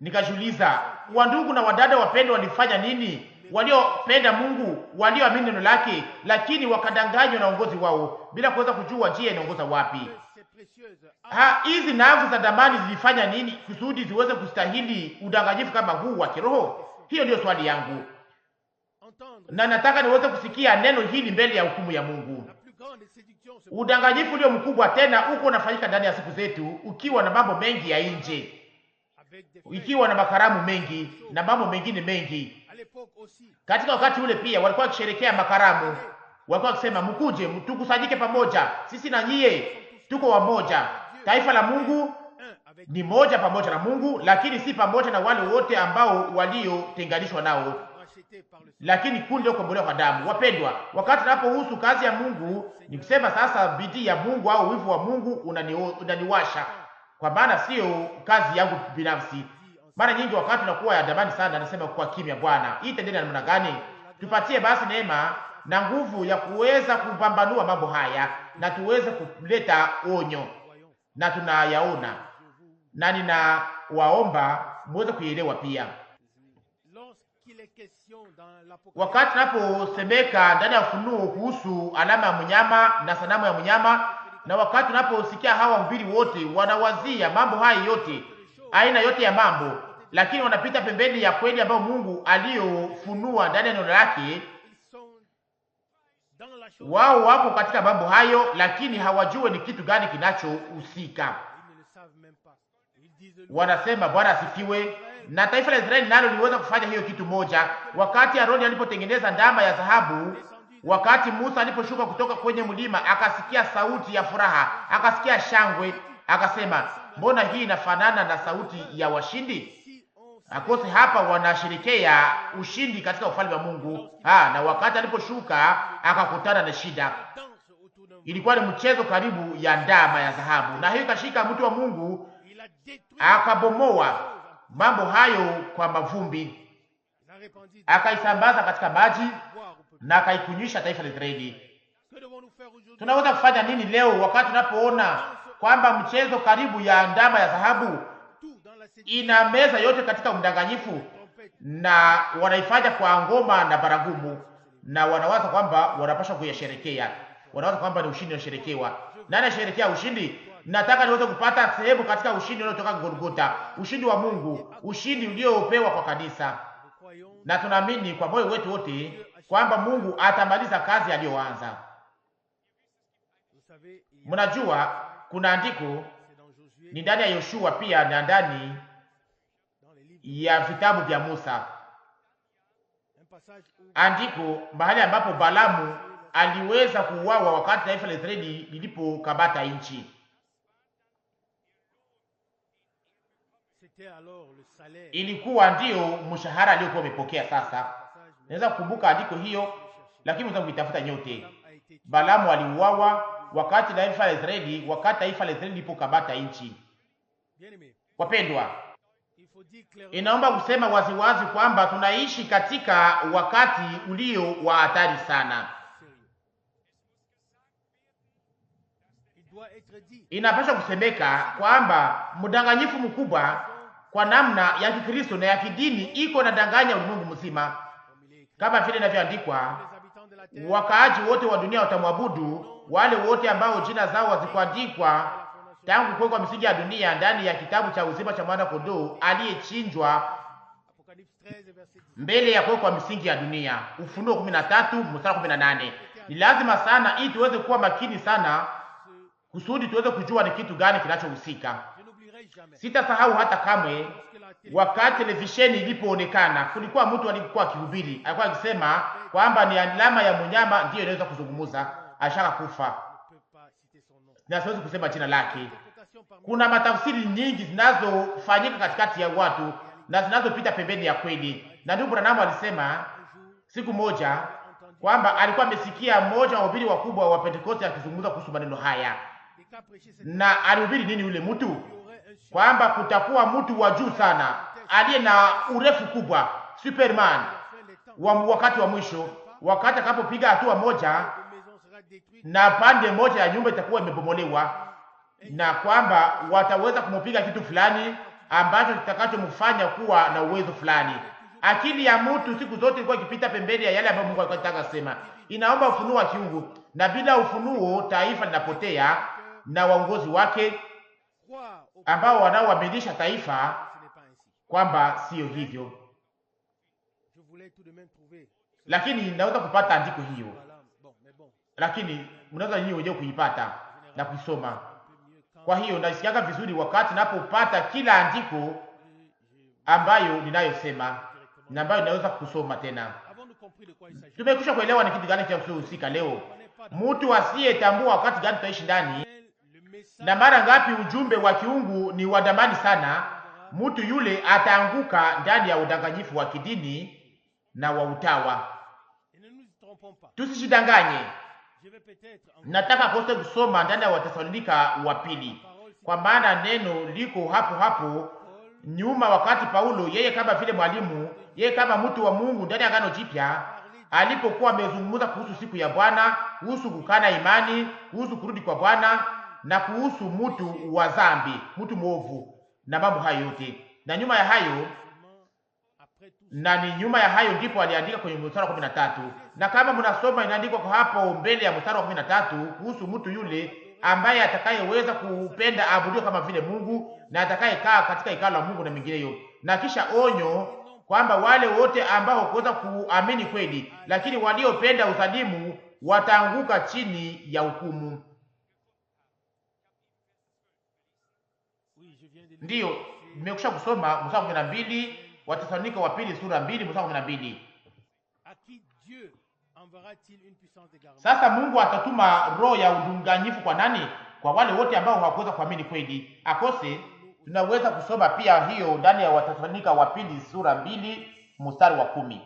nikajiuliza, wandugu na wadada wapendwa walifanya nini? Waliopenda Mungu, walioamini neno lake, lakini wakadanganywa na uongozi wao bila kuweza kujua njia inaongoza wapi. Hizi nafsi za damani zilifanya nini kusudi ziweze kustahili udanganyifu kama huu wa kiroho? Hiyo ndio swali yangu, na nataka niweze kusikia neno hili mbele ya hukumu ya Mungu. Udanganyifu ulio mkubwa tena uko unafanyika ndani ya siku zetu, ukiwa na mambo mengi ya nje, ikiwa na makaramu mengi na mambo mengine mengi. Katika wakati ule pia walikuwa wakisherekea makaramu, walikuwa wakisema mkuje tukusanyike pamoja, sisi na nyie tuko wamoja. Taifa la Mungu ni moja pamoja na Mungu, lakini si pamoja na wale wote ambao waliotenganishwa nao, lakini kundi lokombolewa kwa damu. Wapendwa, wakati tunapohusu kazi ya Mungu, ni kusema sasa bidii ya Mungu au wivu wa Mungu unaniwasha, kwa maana sio kazi yangu binafsi. Mara nyingi wakati tunakuwa ya damani sana, nasema kwa kimya, Bwana, hii tendeni namna gani? Tupatie basi neema na nguvu ya kuweza kupambanua mambo haya na tuweze kuleta onyo, na tunayaona, na ninawaomba muweze kuielewa pia. Wakati tunaposemeka ndani ya Ufunuo kuhusu alama ya mnyama na sanamu ya mnyama, na wakati tunaposikia hawa wahubiri wote wanawazia mambo haya yote, aina yote ya mambo, lakini wanapita pembeni ya kweli ambayo Mungu aliyofunua ndani ya neno lake. Wao wako katika mambo hayo, lakini hawajue ni kitu gani kinachohusika. Wanasema Bwana asifiwe. Na taifa la Israeli nalo liweza kufanya hiyo kitu moja. Wakati Aroni alipotengeneza ndama ya dhahabu, wakati Musa aliposhuka kutoka kwenye mlima, akasikia sauti ya furaha, akasikia shangwe, akasema, mbona hii inafanana na sauti ya washindi? Akose hapa wanasherekea ushindi katika ufalme wa Mungu. Na wakati aliposhuka akakutana na shida. Ilikuwa ni mchezo karibu ya ndama ya dhahabu, na hiyo ikashika mtu wa Mungu, akabomoa mambo hayo kwa mavumbi, akaisambaza katika maji na akaikunywisha taifa la Israeli. Tunaweza kufanya nini leo wakati tunapoona kwamba mchezo karibu ya ndama ya dhahabu ina meza yote katika mdanganyifu, na wanaifanya kwa ngoma na baragumu, na wanawaza kwamba wanapaswa kuyasherekea, wanawaza kwamba ni ushindi unasherekewa. Nani anasherekea ushindi? Nataka niweze kupata sehemu katika ushindi unaotoka Golgotha, ushindi wa Mungu, ushindi uliopewa kwa kanisa, na tunaamini kwa moyo wetu wote kwamba Mungu atamaliza kazi aliyoanza. Mnajua kuna andiko ni ndani ya Yoshua pia na ndani ya vitabu vya Musa, andiko mahali ambapo Balamu aliweza kuuawa wakati taifa la Israeli lilipokabata nchi. Ilikuwa ndiyo mshahara aliyokuwa amepokea. Sasa naweza kukumbuka andiko hiyo, lakini mnaweza kuitafuta nyote. Balamu aliuawa wakati taifa la Israeli lilipokabata nchi. Wapendwa, inaomba kusema waziwazi kwamba tunaishi katika wakati ulio wa hatari sana. Inapaswa kusemeka kwamba mdanganyifu mkubwa kwa namna ya Kikristo na ya kidini iko na danganya ulimwengu mzima, kama vile inavyoandikwa, wakaaji wote wa dunia watamwabudu, wale wote ambao jina zao hazikuandikwa tangu kuwekwa misingi ya dunia ndani ya kitabu cha uzima cha mwana kondoo aliyechinjwa mbele ya kuwekwa misingi ya dunia. Ufunuo 13 mstari 18. Ni lazima sana ili tuweze kuwa makini sana kusudi tuweze kujua ni kitu gani kinachohusika. Sitasahau hata kamwe wakati televisheni ilipoonekana, kulikuwa mtu alikuwa akihubiri, alikuwa akisema kwamba ni alama ya mnyama ndiyo inaweza kuzungumza, ashaka kufa. Na siwezi kusema jina lake. Kuna matafsiri nyingi zinazofanyika katikati ya watu na zinazopita pembeni ya kweli. Na ndugu Branham alisema siku moja kwamba alikuwa amesikia mmoja wa wahubiri wakubwa wa Pentekoste akizungumza kuhusu maneno haya. Na alihubiri nini yule mtu? Kwamba kutakuwa mtu wa juu sana aliye na urefu kubwa, Superman wa wakati wa mwisho, wakati atakapopiga hatua moja na pande moja ya nyumba itakuwa imebomolewa, na kwamba wataweza kumupiga kitu fulani ambacho kitakachomfanya kuwa na uwezo fulani. Akili ya mtu siku zote ilikuwa ikipita pembeni ya yale ambayo Mungu alikuwa anataka kusema. Inaomba ufunuo wa kiungu, na bila ufunuo taifa linapotea na waongozi wake ambao wanaoaminisha taifa kwamba sio hivyo. Lakini naweza kupata andiko hiyo, lakini mnaweza nyinyi wenyewe kuipata na kuisoma. Kwa hiyo nasikiaga vizuri wakati napopata kila andiko ambayo ninayosema na ambayo ninaweza kusoma tena. Tumekwisha kuelewa ni kitu gani cha kuhusika leo. Mtu asiyetambua wakati gani tutaishi ndani na mara ngapi ujumbe wa kiungu ni wa damani sana, mtu yule ataanguka ndani ya udanganyifu wa kidini na wa utawa. Tusijidanganye. Nataka kose kusoma ndani ya Watesalonika wa pili, kwa maana neno liko hapo hapo nyuma, wakati Paulo yeye kama vile mwalimu, yeye kama mtu wa Mungu ndani ya Agano Jipya alipokuwa amezungumza kuhusu siku ya Bwana, kuhusu kukana imani, kuhusu kurudi kwa Bwana na kuhusu mtu wa dhambi, mtu mwovu na mambo hayo yote. Na nyuma ya hayo nyuma ya hayo ndipo aliandika kwenye mstari wa 13. Na kama mnasoma inaandikwa kwa hapo mbele ya mstari wa 13 kuhusu mtu yule ambaye atakayeweza kupenda abudiwe kama vile Mungu na atakayekaa katika hekalu la Mungu na mengineyo. Na kisha onyo kwamba wale wote ambao kuweza kuamini kweli lakini waliopenda udhalimu wataanguka chini ya hukumu. Ndiyo, nimekusha kusoma mstari wa 12 Watesalonika wa pili sura 2 mstari wa 12. Sasa Mungu atatuma roho ya udanganyifu kwa nani? Kwa wale wote ambao hawakuweza kuamini kweli. Akose tunaweza kusoma pia hiyo ndani ya Watesalonika wa pili sura 2 mstari wa 10.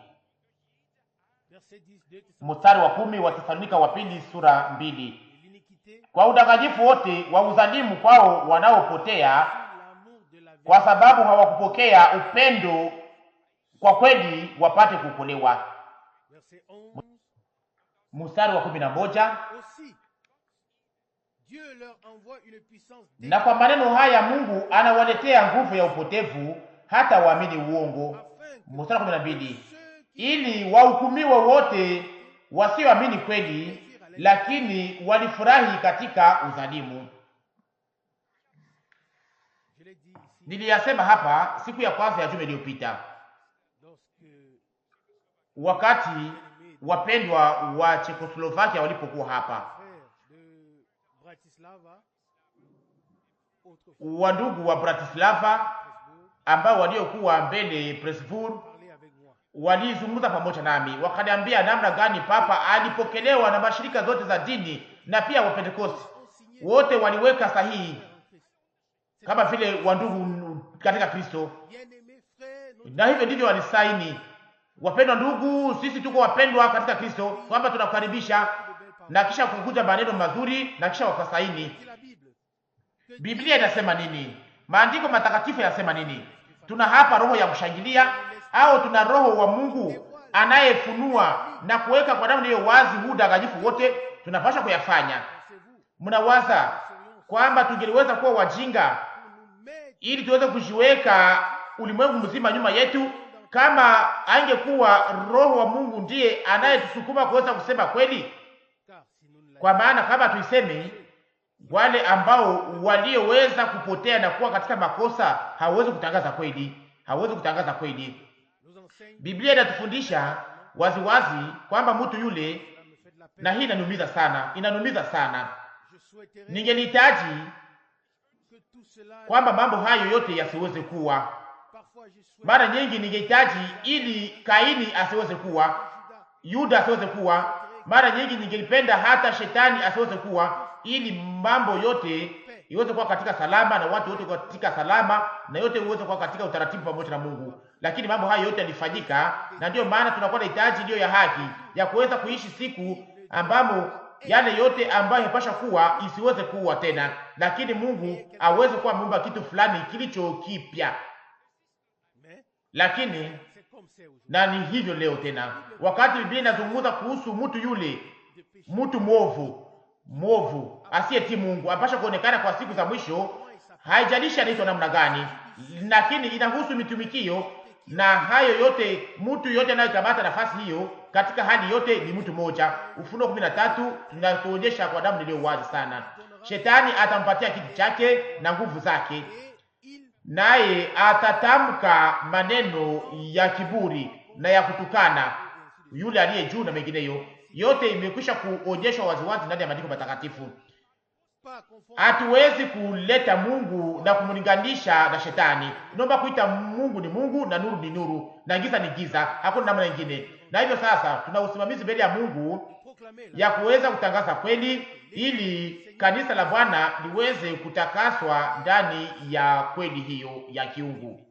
Mstari wa 10 Watesalonika wa pili sura 2. Kwa udanganyifu wote wa udhalimu kwao wanaopotea, kwa sababu hawakupokea upendo kwa kweli wapate kuokolewa. Mstari wa 11. Na kwa maneno haya Mungu anawaletea nguvu ya upotevu hata waamini uongo. Mstari wa 12. Ili wahukumiwe wote wasioamini kweli, lakini walifurahi katika udhalimu. Niliyasema hapa siku ya kwanza ya juma iliyopita, wakati wapendwa wa Czechoslovakia walipokuwa hapa, wandugu wa Bratislava ambao waliokuwa mbele Presburg walizungumza pamoja nami, wakaniambia namna gani papa alipokelewa na mashirika zote za dini na pia wa Pentecost wote waliweka sahihi kama vile wandugu katika Kristo, na hivyo ndivyo walisaini. Wapendwa ndugu, sisi tuko wapendwa katika Kristo, kwamba tunakukaribisha, na kisha kukuja maneno mazuri na kisha wakasaini. Biblia inasema nini? Maandiko matakatifu yanasema nini? Tuna hapa roho ya kushangilia au tuna roho wa Mungu anayefunua na kuweka kwa namna hiyo wazi huu udanganyifu wote tunapaswa kuyafanya? Mnawaza kwamba tungeliweza kuwa wajinga ili tuweze kujiweka ulimwengu mzima nyuma yetu kama angekuwa Roho wa Mungu ndiye anayetusukuma kuweza kusema kweli? Kwa maana kama tuiseme, wale ambao walioweza kupotea na kuwa katika makosa hawezi kutangaza kweli, hawezi kutangaza kweli. Biblia inatufundisha waziwazi kwamba mtu yule, na hii inanumiza sana, inanumiza sana. Ningelihitaji kwamba mambo hayo yote yasiweze kuwa. Mara nyingi ningehitaji ili Kaini asiweze kuwa, Yuda asiweze kuwa. Mara nyingi ningelipenda hata shetani asiweze kuwa, ili mambo yote iweze kuwa katika salama na watu wote katika salama na yote iweze kuwa katika utaratibu pamoja na Mungu. Lakini mambo hayo yote yalifanyika, na ndiyo maana tunakuwa na hitaji ndio ya haki ya kuweza kuishi siku ambamo yale yote ambayo yapasha kuwa isiweze kuwa tena, lakini Mungu aweze kuwa ameumba kitu fulani kilicho kipya. Lakini na ni hivyo leo tena, wakati Biblia inazungumza kuhusu mtu yule, mtu mwovu asiyetii Mungu apasha kuonekana kwa siku za mwisho, haijalishi anaitwa namna gani, lakini inahusu mitumikio na hayo yote. Mtu yote anayekamata nafasi hiyo katika hali yote ni mtu mmoja. Ufunuo 13 tunatuonyesha kwa damu iliyo wazi sana. Shetani atampatia kiti chake na nguvu zake, naye atatamka maneno ya kiburi na ya kutukana yule aliye juu na mengineyo. Yote imekwisha kuonyeshwa waziwazi ndani ya maandiko matakatifu. Hatuwezi kuleta Mungu na kumlinganisha na shetani. Naomba kuita Mungu ni Mungu na nuru ni nuru na giza ni giza, hakuna namna nyingine. Na hivyo sasa tuna usimamizi mbele ya Mungu ya kuweza kutangaza kweli, ili kanisa la Bwana liweze kutakaswa ndani ya kweli hiyo ya kiungu.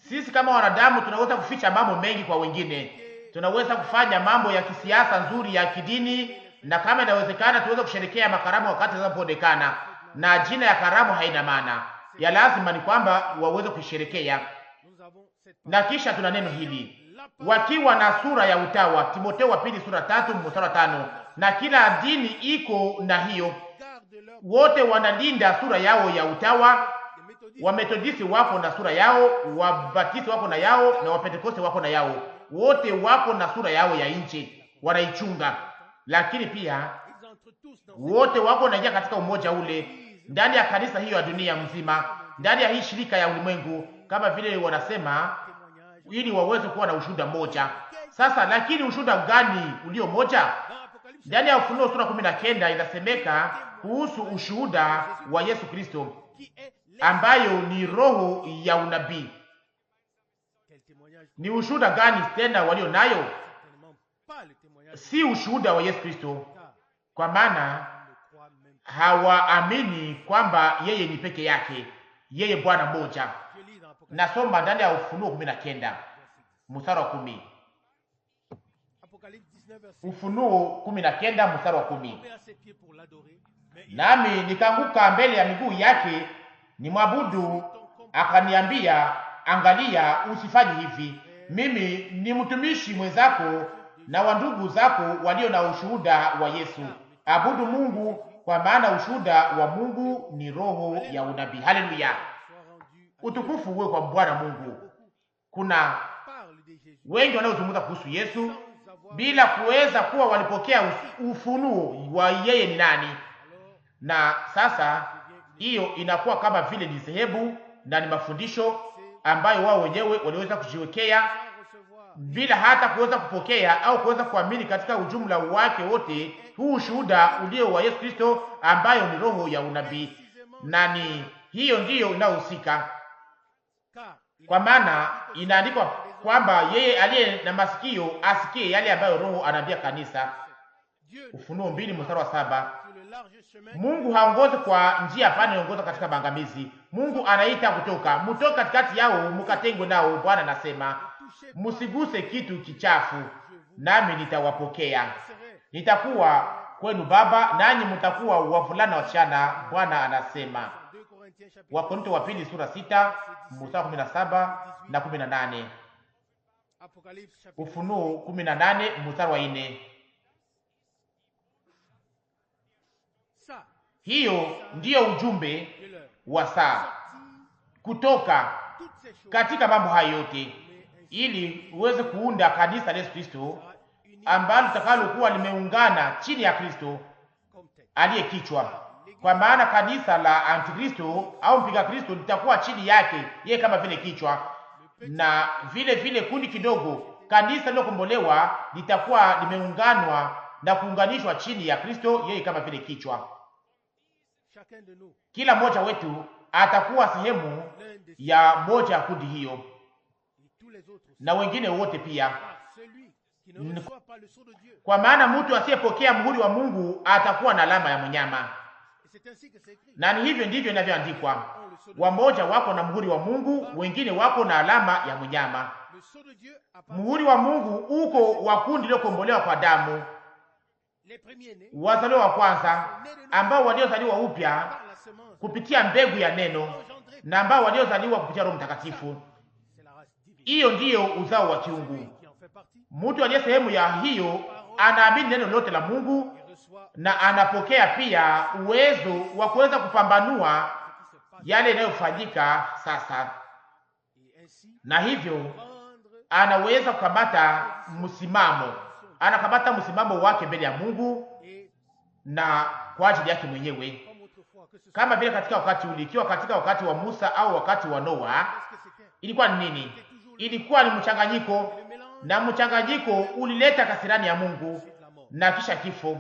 Sisi kama wanadamu tunaweza kuficha mambo mengi kwa wengine. Tunaweza kufanya mambo ya kisiasa nzuri ya kidini, na kama inawezekana tuweze kusherekea makaramu wakati zinapoonekana, na jina ya karamu haina maana. Ya lazima ni kwamba waweze kusherekea. Na kisha tuna neno hili, wakiwa na sura ya utawa, Timotheo wa pili sura 3 mstari 5. Na kila dini iko na hiyo, wote wanalinda sura yao ya utawa. Wametodisi wako na sura yao, Wabatisi wako na yao, na Wapentekoste wako na yao. Wote wako na sura yao ya nje, wanaichunga. Lakini pia wote wako naingia katika umoja ule ndani ya kanisa hiyo ya dunia mzima, ndani ya hii shirika ya ulimwengu, kama vile wanasema, ili waweze kuwa na ushuhuda moja. Sasa lakini ushuhuda gani ulio moja? Ndani ya Ufunuo sura 19 inasemeka kuhusu ushuhuda wa Yesu Kristo, ambayo ni roho ya unabii. Ni ushuhuda gani tena walio nayo? Si ushuhuda wa Yesu Kristo, kwa maana hawaamini kwamba yeye ni peke yake, yeye Bwana mmoja. Nasoma ndani ya Ufunuo 19 mstari wa 10. Ufunuo 19 mstari wa 10. Nami nikaanguka mbele ya miguu yake ni mwabudu, akaniambia, angalia, usifanye hivi. Mimi ni mtumishi mwenzako na wa ndugu zako walio na ushuhuda wa Yesu. Abudu Mungu, kwa maana ushuhuda wa Mungu ni roho ya unabii. Haleluya, utukufu uwe kwa Bwana Mungu. Kuna wengi wanaozungumza kuhusu Yesu bila kuweza kuwa walipokea ufunuo wa yeye ni nani. Na sasa hiyo inakuwa kama vile ni dhehebu na ni mafundisho ambayo wao wenyewe waliweza kujiwekea bila hata kuweza kupokea au kuweza kuamini katika ujumla wake wote huu ushuhuda ulio wa Yesu Kristo, ambayo ni roho ya unabii. Na ni hiyo ndiyo inayohusika, kwa maana inaandikwa kwamba yeye aliye na masikio asikie yale ambayo Roho anaambia kanisa. Ufunuo 2 mstari wa 7. Mungu haongozi kwa njia pana, anaongoza katika maangamizi. Mungu anaita kutoka, mtoke katikati yao mkatengwe nao. Bwana anasema, msiguse kitu kichafu, nami nitawapokea. Nitakuwa kwenu baba, nanyi mtakuwa wavulana wasichana. Bwana anasema. Wakorintho wa pili sura 6 mstari 17 na 18. Ufunuo 18 mstari wa 4. Hiyo ndiyo ujumbe wa saa, kutoka katika mambo hayo yote, ili uweze kuunda kanisa la Yesu Kristo ambalo litakalokuwa limeungana chini ya Kristo aliye kichwa. Kwa maana kanisa la Antikristo au mpinga Kristo litakuwa chini yake yeye kama vile kichwa, na vile vile kundi kidogo, kanisa lilokombolewa, litakuwa limeunganwa na kuunganishwa chini ya Kristo yeye kama vile kichwa. Kila mmoja wetu atakuwa sehemu ya moja ya kundi hiyo, na wengine wote pia. Kwa maana mtu asiyepokea muhuri wa Mungu atakuwa na alama ya mnyama, na ni hivyo ndivyo inavyoandikwa: wamoja wako na muhuri wa Mungu, wengine wako na alama ya mnyama. Muhuri wa Mungu uko wa kundi lilokombolewa kwa damu, wazaliwa wa kwanza, ambao waliozaliwa upya kupitia mbegu ya neno, na ambao waliozaliwa kupitia Roho Mtakatifu. Hiyo ndiyo uzao wa kiungu. Mtu aliye sehemu ya hiyo anaamini neno lote la Mungu na anapokea pia uwezo wa kuweza kupambanua yale yanayofanyika sasa, na hivyo anaweza kukamata msimamo, anakamata msimamo wake mbele ya Mungu na kwa ajili yake mwenyewe, kama vile katika wakati ule. Ikiwa katika wakati wa Musa au wakati wa Noa, ilikuwa ni nini? Ilikuwa ni mchanganyiko, na mchanganyiko ulileta kasirani ya Mungu na kisha kifo,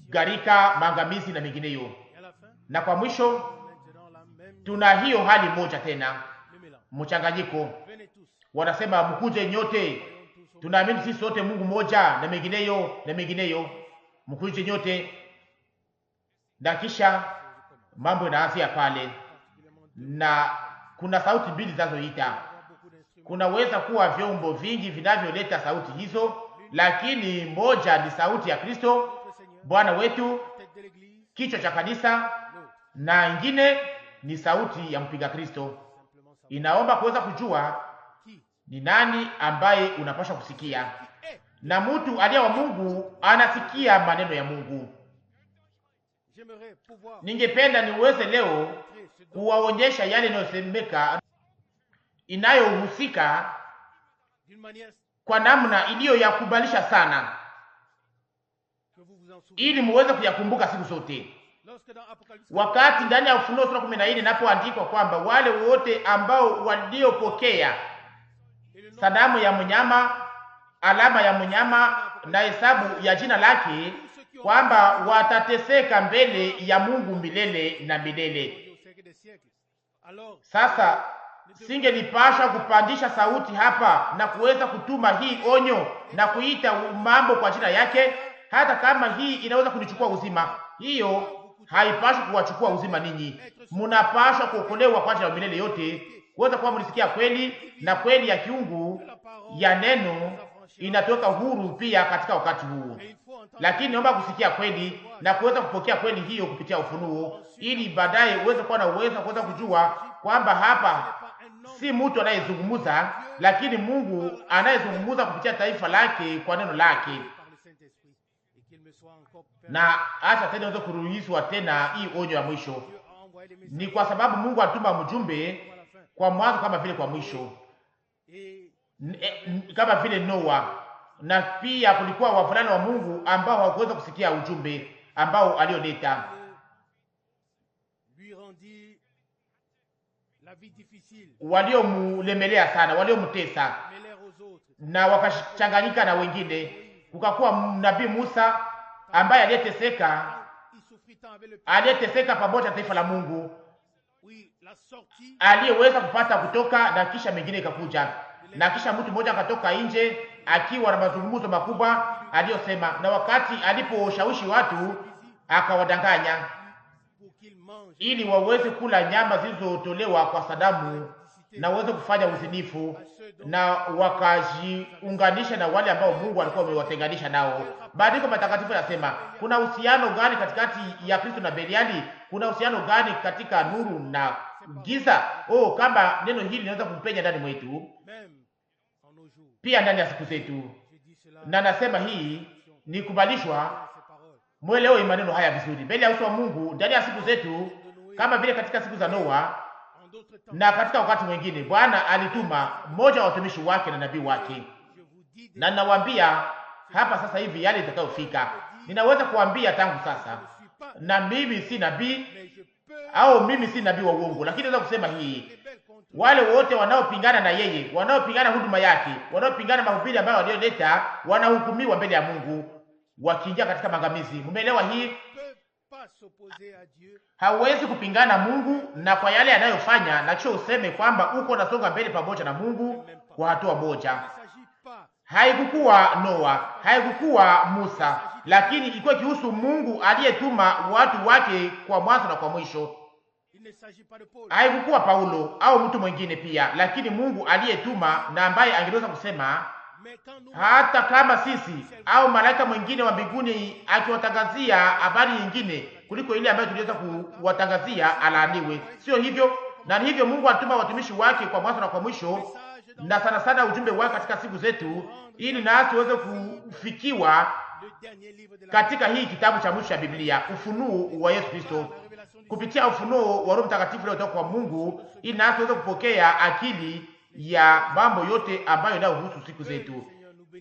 gharika, maangamizi na mengineyo. Na kwa mwisho tuna hiyo hali moja tena, mchanganyiko. Wanasema mkuje nyote, tunaamini sisi sote Mungu moja, na mengineyo na mengineyo, mkuje nyote. Na kisha mambo yanaanzia pale, na kuna sauti mbili zinazoita. Kunaweza kuwa vyombo vingi vinavyoleta sauti hizo, lakini moja ni sauti ya Kristo Bwana wetu, kichwa cha kanisa, na ingine ni sauti ya mpinga Kristo. Inaomba kuweza kujua ni nani ambaye unapaswa kusikia, na mtu aliye wa Mungu anasikia maneno ya Mungu. Ningependa niweze leo kuwaonyesha yale yanayosemeka, inayohusika kwa namna iliyo ya kubalisha sana, ili muweze kuyakumbuka siku zote. Wakati ndani ya Ufunuo sura 14 inapoandikwa kwamba wale wote ambao waliopokea sanamu ya mnyama, alama ya mnyama na hesabu ya jina lake, kwamba watateseka mbele ya Mungu milele na milele. Sasa singelipasha kupandisha sauti hapa na kuweza kutuma hii onyo na kuita mambo kwa jina yake, hata kama hii inaweza kunichukua uzima. Hiyo haipaswi kuwachukua uzima ninyi. Mnapaswa kuokolewa kwa ajili ya milele yote, kuweza kuwa mlisikia kweli, na kweli ya kiungu ya neno inatoka huru pia katika wakati huu. Lakini naomba kusikia kweli na kuweza kupokea kweli hiyo kupitia ufunuo, ili baadaye uweze kuwa na uwezo wa kuweza kujua kwamba hapa si mtu anayezungumza, lakini Mungu anayezungumza kupitia taifa lake kwa neno lake. Na acha tena uweze kuruhusiwa tena hii onyo ya mwisho. Ni kwa sababu Mungu atuma mjumbe kwa mwanzo kama vile kwa mwisho, kama vile Noa. Na pia kulikuwa wavulana wa Mungu ambao hawakuweza kusikia ujumbe ambao alioleta, waliomulemelea sana, waliomtesa na wakachanganyika na wengine. Kukakuwa nabii Musa ambaye aliyeteseka pamoja na taifa la Mungu, aliyeweza kupata kutoka, na kisha mengine ikakuja, na kisha mtu mmoja akatoka nje akiwa na mazungumzo makubwa aliyosema, na wakati aliposhawishi watu akawadanganya ili waweze kula nyama zilizotolewa kwa sanamu na waweze kufanya uzinifu, na wakajiunganisha na wale ambao Mungu alikuwa amewatenganisha nao. Maandiko matakatifu yanasema, kuna uhusiano gani katikati ya Kristo na Beliali? Kuna uhusiano gani katika nuru na giza? Kama neno hili linaweza kupenya ndani mwetu pia ndani ya siku zetu. Na nasema hii ni kubalishwa Mwelewe maneno haya vizuri mbele ya uso wa Mungu ndani ya siku zetu, kama vile katika siku za Noa na katika wakati mwingine. Bwana alituma mmoja wa watumishi wake na nabii wake, na ninawaambia hapa sasa hivi yale itakayofika. Ninaweza kuambia tangu sasa, na mimi si nabii au mimi si nabii wa uongo, lakini naweza kusema hii: wale wote wanaopingana na yeye, wanaopingana huduma yake, wanaopingana mahubiri ambayo aliyoleta, wanahukumiwa mbele ya Mungu, wakiingia katika maangamizi. Mumeelewa hii? Hauwezi kupingana Mungu na kwa yale anayofanya na kisha useme kwamba uko nasonga mbele pamoja na Mungu kwa hatua moja. Haikukuwa Noa, haikukuwa Musa, lakini ilikuwa kihusu Mungu aliyetuma watu wake kwa mwanzo na kwa mwisho. Haikukuwa Paulo au mtu mwingine pia, lakini Mungu aliyetuma, na ambaye angeweza kusema hata kama sisi au malaika mwingine wa mbinguni akiwatangazia habari nyingine kuliko ile ambayo tuliweza kuwatangazia, alaaniwe. Sio hivyo? Na hivyo Mungu alituma watumishi wake kwa mwanzo na kwa mwisho, na sana sana ujumbe wake katika siku zetu, ili nasi tuweze kufikiwa katika hii kitabu cha mwisho cha Biblia, ufunuo wa Yesu Kristo, kupitia ufunuo wa Roho Mtakatifu leo kutoka kwa Mungu, ili nasi tuweze kupokea akili ya mambo yote ambayo yanayohusu siku zetu.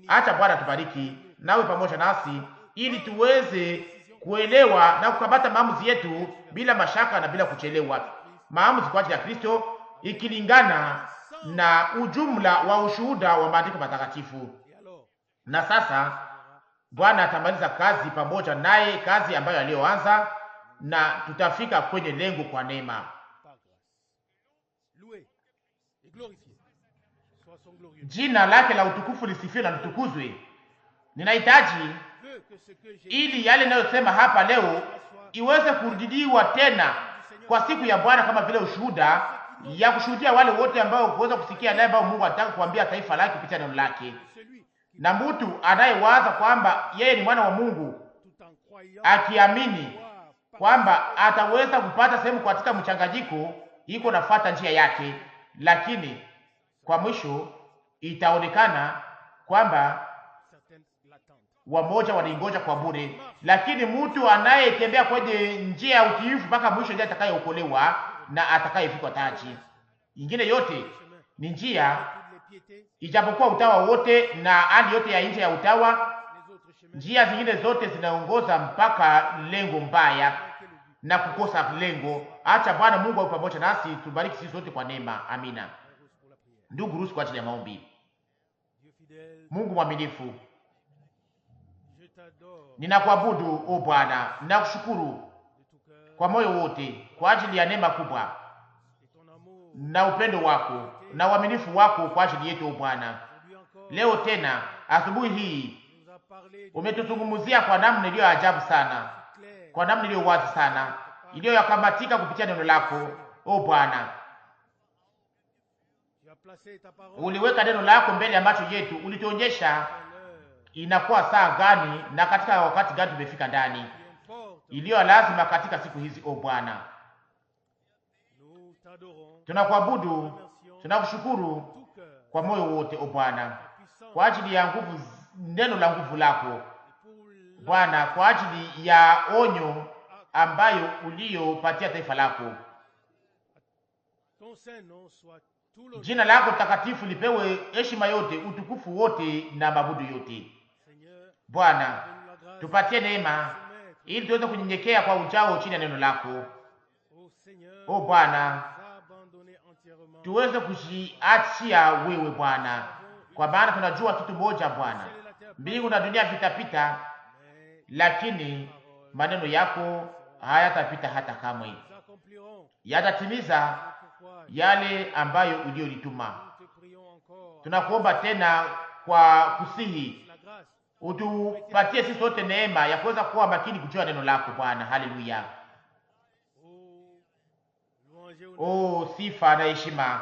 Acha Bwana tubariki nawe pamoja nasi, ili tuweze kuelewa na kukamata maamuzi yetu bila mashaka na bila kuchelewa, maamuzi kwa ajili ya Kristo, ikilingana na ujumla wa ushuhuda wa maandiko matakatifu. Na sasa Bwana atamaliza kazi pamoja naye, kazi ambayo aliyoanza, na tutafika kwenye lengo kwa neema. Jina lake la utukufu lisifiwe na litukuzwe. Ninahitaji ili yale ninayosema hapa leo iweze kurudiwa tena kwa siku ya Bwana, kama vile ushuhuda ya kushuhudia wale wote ambao kuweza kusikia yale ambayo Mungu anataka kuambia taifa lake kupitia neno lake. Na mtu anayewaza kwamba yeye ni mwana wa Mungu, akiamini kwamba ataweza kupata sehemu katika mchanganyiko, iko nafuata njia yake, lakini kwa mwisho itaonekana kwamba wamoja wanaingoja kwa bure. Lakini mtu anayetembea kwenye njia ya utiifu mpaka mwisho ndiye atakayeokolewa na atakayevikwa taji. Ingine yote ni njia, ijapokuwa utawa wote na hali yote ya nje ya utawa, njia zingine zote zinaongoza mpaka lengo mbaya na kukosa lengo. Acha Bwana Mungu awe pamoja nasi, tubariki sisi sote kwa neema. Amina. Ndugu ruhusu kwa ajili ya maombi. Mungu mwaminifu, ninakuabudu o Bwana, ninakushukuru kwa moyo wote kwa ajili ya neema kubwa na upendo wako na uaminifu wako kwa ajili yetu o Bwana. Leo tena asubuhi hii umetuzungumzia kwa namna iliyo ajabu sana, kwa namna iliyo wazi sana, iliyo yakamatika kupitia neno lako o Bwana. Uliweka neno lako mbele ya macho yetu, ulituonyesha inakuwa saa gani na katika wakati gani tumefika ndani, iliyo lazima katika siku hizi o Bwana. Tunakuabudu, tunakushukuru kwa moyo wote o Bwana, kwa ajili ya nguvu, neno la nguvu lako Bwana, kwa ajili ya onyo ambayo uliyopatia taifa lako. Jina lako takatifu lipewe heshima yote, utukufu wote na mabudu yote. Bwana, tupatie neema ili tuweze kunyenyekea kwa ujao chini ya neno lako. O Bwana, tuweze kujiachia wewe Bwana, kwa maana tunajua kitu moja Bwana, mbingu na dunia vitapita, lakini maneno yako hayatapita hata kamwe. Yatatimiza yale ambayo uliyolituma. Tunakuomba tena kwa kusihi, utupatie sisi sote neema ya kuweza kuwa makini kujua neno lako Bwana. Haleluya. Oh, sifa na heshima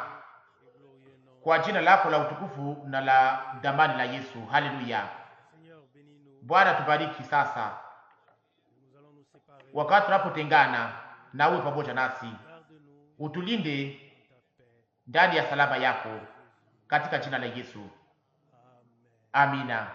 kwa jina lako la utukufu na la damani la Yesu. Haleluya. Bwana, tubariki sasa wakati tunapotengana, na uwe pamoja nasi, utulinde ndani ya salama yako katika jina la Yesu. Amina.